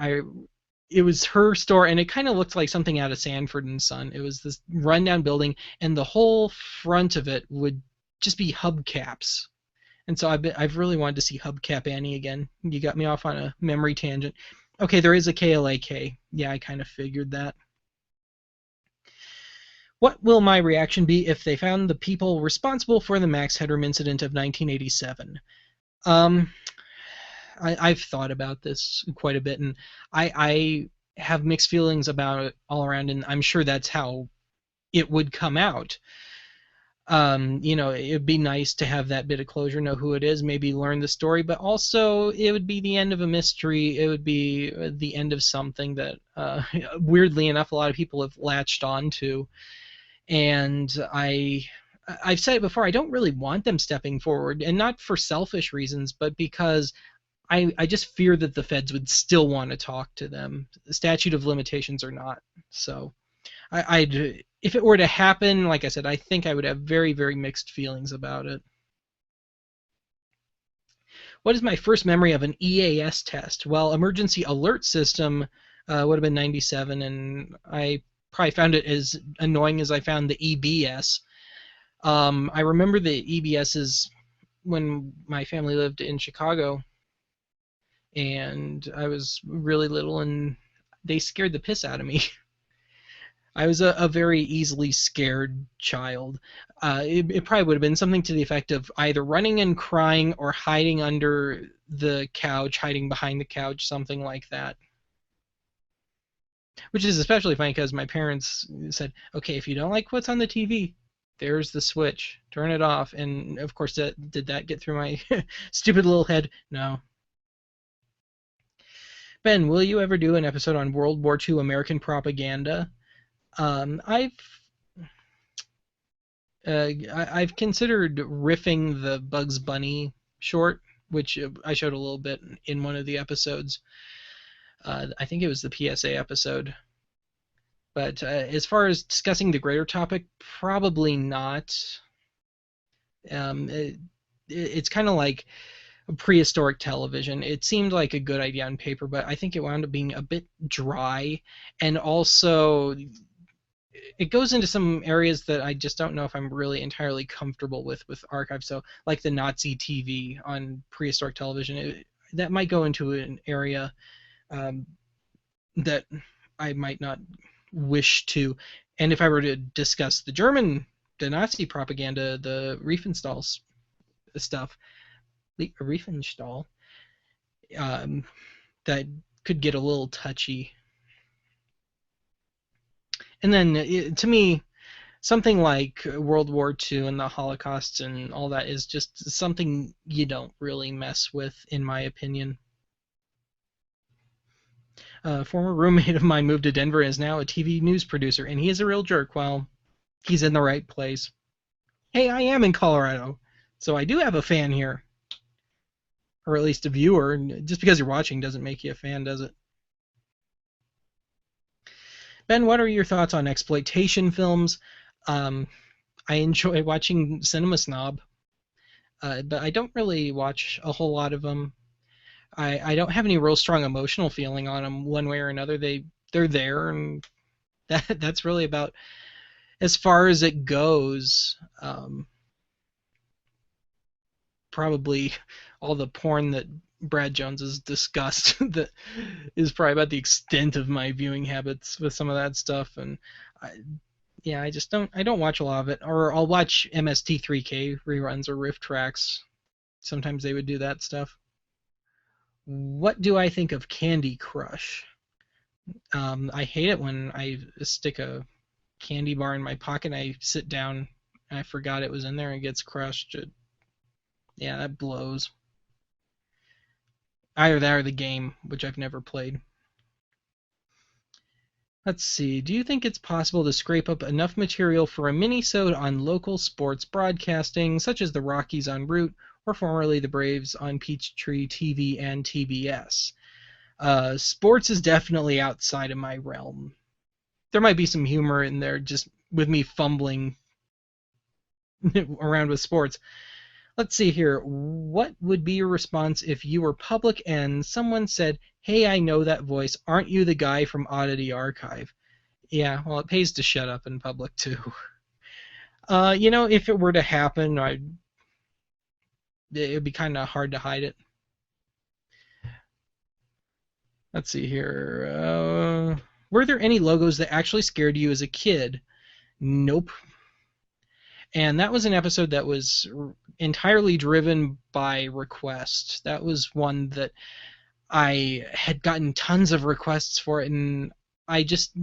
S1: it was her store, and it kind of looked like something out of Sanford and Son. It was this rundown building, and the whole front of it would just be hubcaps. And so I've really wanted to see Hubcap Annie again. You got me off on a memory tangent. Okay, there is a KLAK. Yeah, I kind of figured that. What will my reaction be if they found the people responsible for the Max Headroom incident of 1987? Um, I've thought about this quite a bit, and I have mixed feelings about it all around, and I'm sure that's how it would come out. It'd be nice to have that bit of closure, know who it is, maybe learn the story, but also it would be the end of a mystery. It would be the end of something that, weirdly enough, a lot of people have latched on to. And I've said it before, I don't really want them stepping forward, and not for selfish reasons, but because I just fear that the feds would still want to talk to them, statute of limitations or not. So I'd if it were to happen, like I said, I think I would have very, very mixed feelings about it. What is my first memory of an EAS test? Well, emergency alert system would have been 97, and I probably found it as annoying as I found the EBS. I remember the EBSs when my family lived in Chicago, and I was really little, and they scared the piss out of me. I was a very easily scared child. It probably would have been something to the effect of either running and crying or hiding under the couch, hiding behind the couch, something like that. Which is especially funny because my parents said, "Okay, if you don't like what's on the TV, there's the switch. Turn it off." And of course, did that get through my stupid little head? No. Ben, will you ever do an episode on World War II American propaganda? I've I've considered riffing the Bugs Bunny short, which I showed a little bit in one of the episodes. I think it was the PSA episode. But as far as discussing the greater topic, probably not. It's kind of like prehistoric television. It seemed like a good idea on paper, but I think it wound up being a bit dry, and also it goes into some areas that I just don't know if I'm really entirely comfortable with archive. So, like the Nazi TV on prehistoric television, that might go into an area um, that I might not wish to. And if I were to discuss the Nazi propaganda, the Riefenstahl stuff, the Riefenstahl, um, that could get a little touchy. And then, to me, something like World War II and the Holocaust and all that is just something you don't really mess with, in my opinion. A former roommate of mine moved to Denver and is now a TV news producer, and he is a real jerk. Well, he's in the right place. Hey, I am in Colorado, so I do have a fan here, or at least a viewer. Just because you're watching doesn't make you a fan, does it? Ben, what are your thoughts on exploitation films? Um, I enjoy watching Cinema Snob, but I don't really watch a whole lot of them. I don't have any real strong emotional feeling on them one way or another. They're there, and that's really about as far as it goes. Probably all the porn that Brad Jones has discussed that is probably about the extent of my viewing habits with some of that stuff. And yeah, I don't watch a lot of it, or I'll watch MST3K reruns or riff tracks. Sometimes they would do that stuff. What do I think of Candy Crush? I hate it when I stick a candy bar in my pocket and I sit down I forgot it was in there and gets crushed. Yeah, that blows. Either that or the game, which I've never played. Let's see. Do you think it's possible to scrape up enough material for a mini-sode on local sports broadcasting, such as the Rockies on Root, or formerly the Braves on Peachtree TV and TBS? Sports is definitely outside of my realm. There might be some humor in there just with me fumbling around with sports. Let's see here. What would be your response if you were public and someone said, "Hey, I know that voice. Aren't you the guy from Oddity Archive?" Yeah, well, it pays to shut up in public too. If it were to happen, it'd be kind of hard to hide it. Let's see here. Were there any logos that actually scared you as a kid? Nope. And that was an episode that was entirely driven by request. That was one that I had gotten tons of requests for it, and I just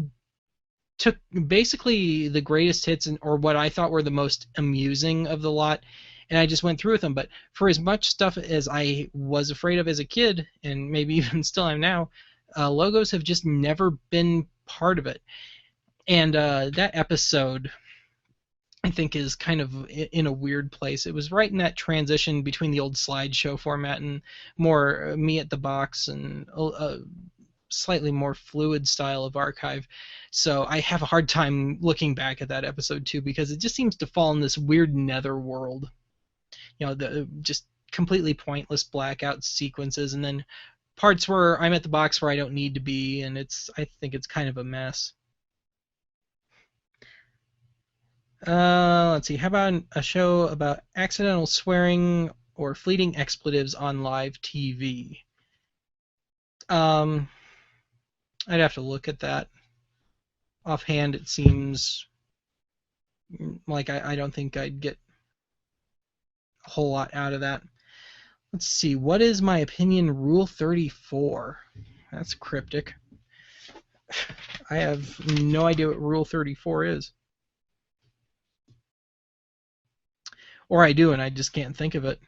S1: took basically the greatest hits or what I thought were the most amusing of the lot, and I just went through with them. But for as much stuff as I was afraid of as a kid, and maybe even still am now, logos have just never been part of it. And that episode, I think, is kind of in a weird place. It was right in that transition between the old slideshow format and more me at the box and a slightly more fluid style of archive. So I have a hard time looking back at that episode too, because it just seems to fall in this weird nether world. The just completely pointless blackout sequences, and then parts where I'm at the box where I don't need to be, and I think it's kind of a mess. Let's see. How about a show about accidental swearing or fleeting expletives on live TV? Um, I'd have to look at that. Offhand, it seems like I don't think I'd get a whole lot out of that. Let's see. What is my opinion? Rule 34. That's cryptic. I have no idea what Rule 34 is. Or I do, and I just can't think of it.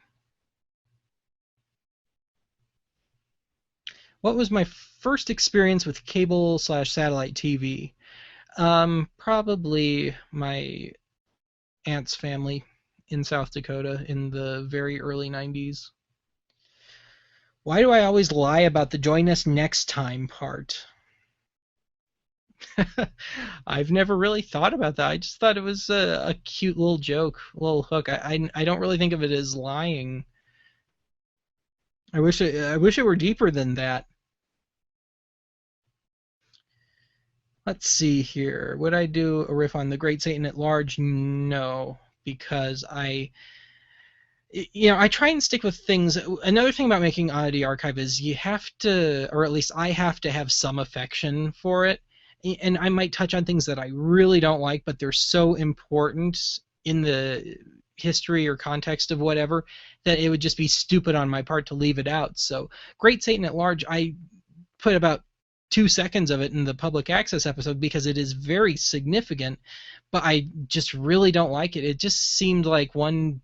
S1: What was my first experience with cable/satellite TV? Probably my aunt's family in South Dakota in the very early 90s. Why do I always lie about the join us next time part? I've never really thought about that. I just thought it was a cute little joke, a little hook. I don't really think of it as lying. I wish it were deeper than that. Let's see here. Would I do a riff on the Great Satan at Large? No, because I try and stick with things. Another thing about making Oddity Archive is you have to, or at least I have to have some affection for it. And I might touch on things that I really don't like, but they're so important in the history or context of whatever that it would just be stupid on my part to leave it out. So Great Satan at Large, I put about 2 seconds of it in the public access episode because it is very significant, but I just really don't like it. It just seemed like one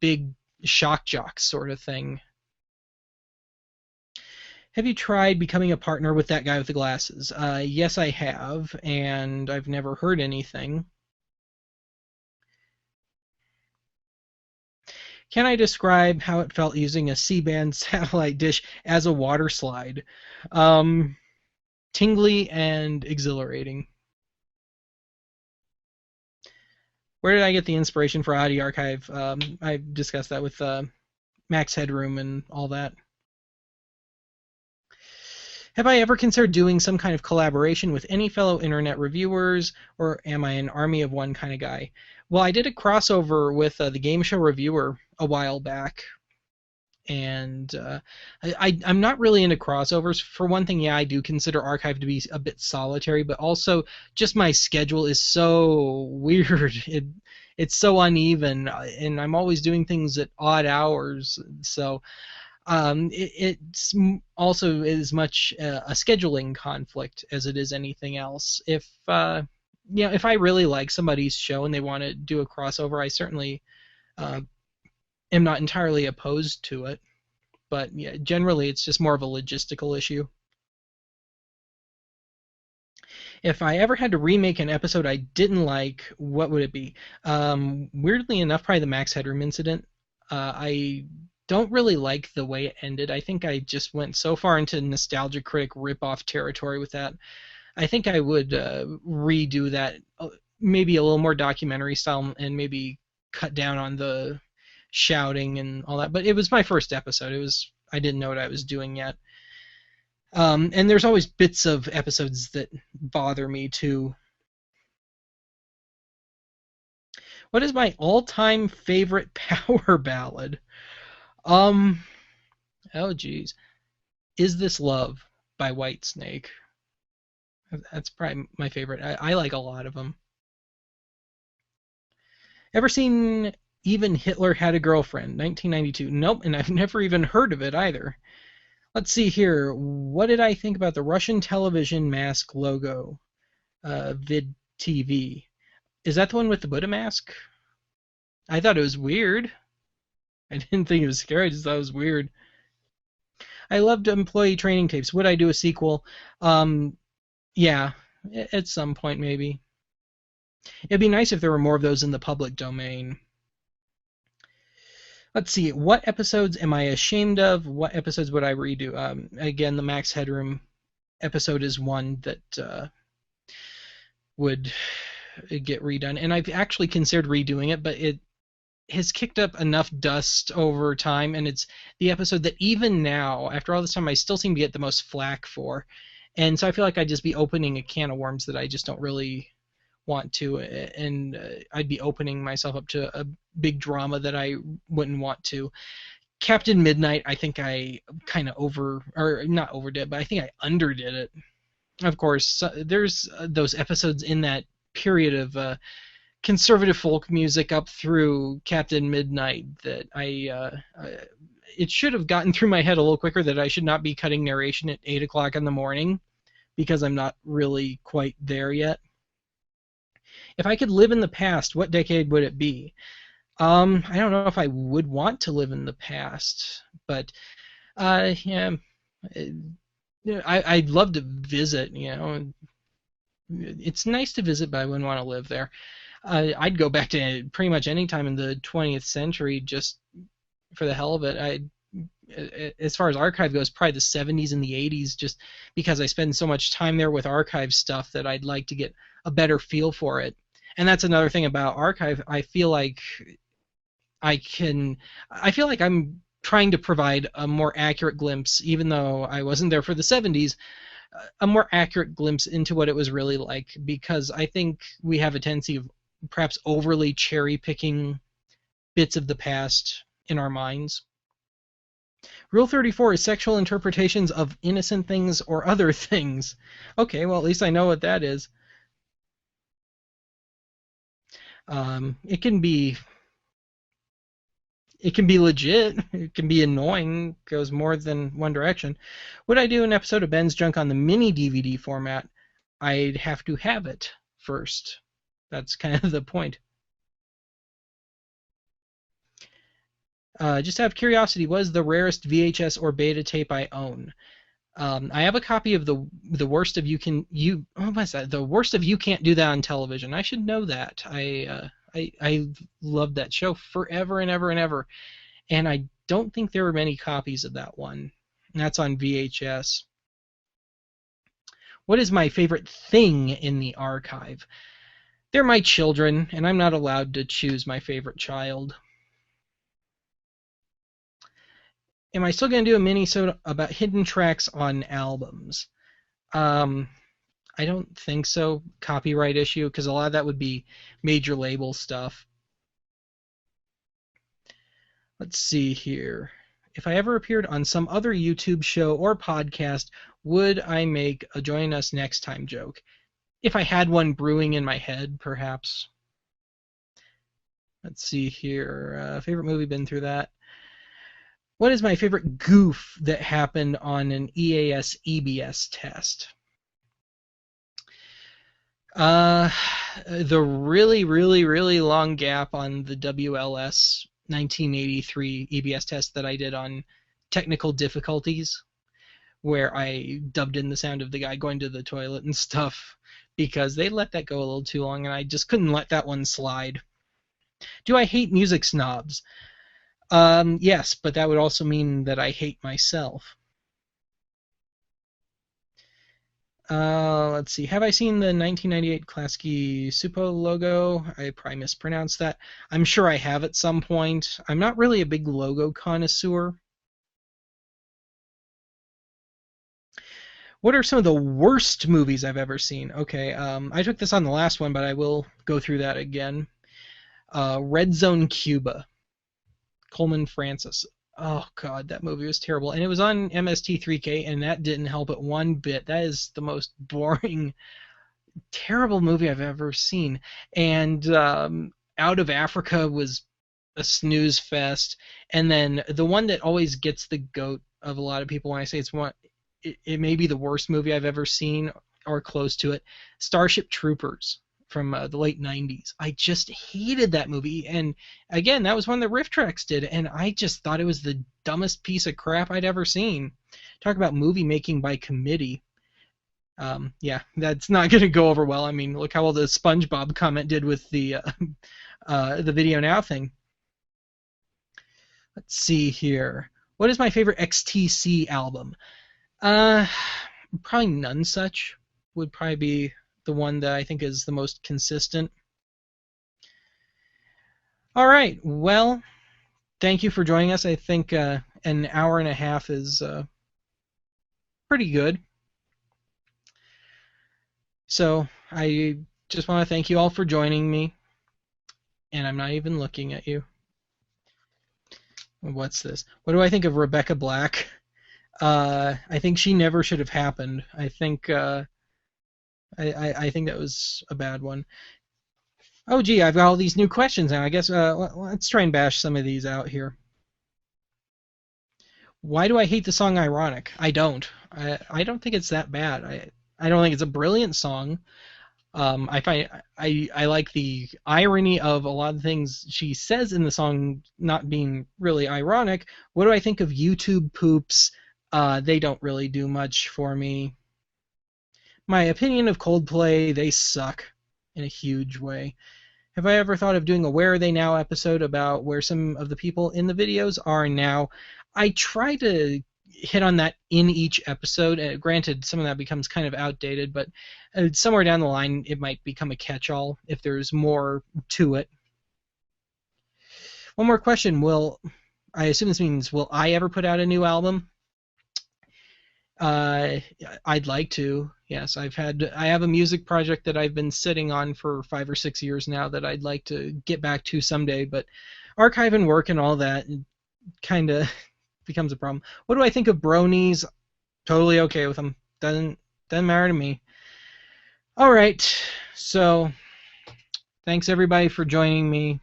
S1: big shock jock sort of thing. Have you tried becoming a partner with that guy with the glasses? Yes, I have, and I've never heard anything. Can I describe how it felt using a C-band satellite dish as a water slide? Um, Tingly and exhilarating. Where did I get the inspiration for Audio Archive? I've discussed that with Max Headroom and all that. Have I ever considered doing some kind of collaboration with any fellow internet reviewers, or am I an army of one kind of guy? Well, I did a crossover with the Game Show Reviewer a while back, and I'm not really into crossovers. For one thing, yeah, I do consider Archive to be a bit solitary, but also just my schedule is so weird. It's so uneven, and I'm always doing things at odd hours, so it's also as much a scheduling conflict as it is anything else. if I really like somebody's show and they want to do a crossover, I certainly uh, am not entirely opposed to it. But yeah, generally it's just more of a logistical issue. If I ever had to remake an episode I didn't like, what would it be? Weirdly enough, probably the Max Headroom incident. I don't really like the way it ended. I think I just went so far into nostalgia critic ripoff territory with that. I think I would redo that, maybe a little more documentary style, and maybe cut down on the shouting and all that. But it was my first episode. I didn't know what I was doing yet. And there's always bits of episodes that bother me too. What is my all-time favorite power ballad? Um, oh geez, Is This Love by Whitesnake. That's probably my favorite. I like a lot of them. Ever seen Even Hitler Had a Girlfriend, 1992? Nope, and I've never even heard of it either. Let's see here. What did I think about the Russian television mask logo? Vid TV. Is that the one with the Buddha mask? I thought it was weird. I didn't think it was scary. I just thought it was weird. I loved employee training tapes. Would I do a sequel? Um, yeah, at some point maybe. It'd be nice if there were more of those in the public domain. Let's see. What episodes am I ashamed of? What episodes would I redo? Again, the Max Headroom episode is one that would get redone, and I've actually considered redoing it, but it has kicked up enough dust over time, and it's the episode that even now, after all this time, I still seem to get the most flack for. And so I feel like I'd just be opening a can of worms that I just don't really want to, and I'd be opening myself up to a big drama that I wouldn't want to. Captain Midnight, I think I kind of or not overdid, but I think I underdid it. Of course, there's those episodes in that period of conservative folk music up through Captain Midnight that it should have gotten through my head a little quicker that I should not be cutting narration at 8 o'clock in the morning because I'm not really quite there yet. If I could live in the past, what decade would it be? I don't know if I would want to live in the past, but yeah, I'd love to visit. It's nice to visit, but I wouldn't want to live there. I'd go back to pretty much any time in the 20th century just for the hell of it. As far as archive goes, probably the 70s and the 80s, just because I spend so much time there with archive stuff that I'd like to get a better feel for it. And that's another thing about archive. I feel like I'm trying to provide a more accurate glimpse, even though I wasn't there for the 70s, a more accurate glimpse into what it was really like, because I think we have a tendency of perhaps overly cherry picking bits of the past in our minds. Rule 34 is sexual interpretations of innocent things or other things. Okay, well, at least I know what that is. It can be legit. It can be annoying. Goes more than one direction. Would I do an episode of Ben's Junk on the mini DVD format? I'd have to have it first. That's kind of the point. Just out of curiosity, what is the rarest VHS or beta tape I own? I have a copy of the worst of what's that? The worst of You Can't Do That on Television. I should know that. I loved that show forever and ever and ever, and I don't think there were many copies of that one. And that's on VHS. What is my favorite thing in the archive? They're my children, and I'm not allowed to choose my favorite child. Am I still going to do a mini-sode about hidden tracks on albums? I don't think so. Copyright issue, because a lot of that would be major label stuff. Let's see here. If I ever appeared on some other YouTube show or podcast, would I make a join us next time joke? If I had one brewing in my head, perhaps. Let's see here. Favorite movie, been through that. What is my favorite goof that happened on an EAS EBS test? Uh, the really, really, really long gap on the WLS 1983 EBS test that I did on technical difficulties, where I dubbed in the sound of the guy going to the toilet and stuff, because they let that go a little too long, and I just couldn't let that one slide. Do I hate music snobs? Yes, but that would also mean that I hate myself. Let's see. Have I seen the 1998 Klasky Supo logo? I probably mispronounced that. I'm sure I have at some point. I'm not really a big logo connoisseur. What are some of the worst movies I've ever seen? Okay, I took this on the last one, but I will go through that again. Red Zone Cuba, Coleman Francis. Oh God, that movie was terrible, and it was on MST3K, and that didn't help it one bit. That is the most boring, terrible movie I've ever seen. And Out of Africa was a snooze fest. And then the one that always gets the goat of a lot of people when I say it's one, it may be the worst movie I've ever seen or close to it. Starship Troopers from the late 90s. I just hated that movie. And again, that was one that Riff Tracks did. And I just thought it was the dumbest piece of crap I'd ever seen. Talk about movie making by committee. Yeah, that's not going to go over well. I mean, look how well the SpongeBob comment did with the video now thing. Let's see here. What is my favorite XTC album? Uh, Probably None Such would probably be the one that I think is the most consistent. All right. Well, thank you for joining us. I think an hour and a half is pretty good. So I just want to thank you all for joining me. And I'm not even looking at you. What's this? What do I think of Rebecca Black? I think she never should have happened. I think that was a bad one. Oh, gee, I've got all these new questions now. I guess let's try and bash some of these out here. Why do I hate the song Ironic? I don't. I don't think it's that bad. I don't think it's a brilliant song. I find I like the irony of a lot of things she says in the song not being really ironic. What do I think of YouTube poops? They don't really do much for me. My opinion of Coldplay, they suck in a huge way. Have I ever thought of doing a Where Are They Now episode about where some of the people in the videos are now? I try to hit on that in each episode. And granted, some of that becomes kind of outdated, but somewhere down the line, it might become a catch-all if there's more to it. One more question. I assume this means, will I ever put out a new album? Uh, I'd like to. Yes, I have a music project that I've been sitting on for 5 or 6 years now that I'd like to get back to someday, but archive and work and all that kind of becomes a problem. What do I think of bronies? Totally okay with them. Doesn't matter to me. All right. So, thanks everybody for joining me.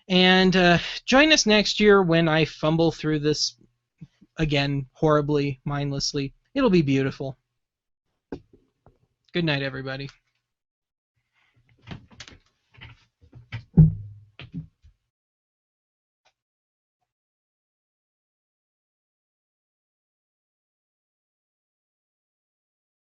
S1: And join us next year when I fumble through this again horribly, mindlessly. It'll be beautiful. Good night, everybody.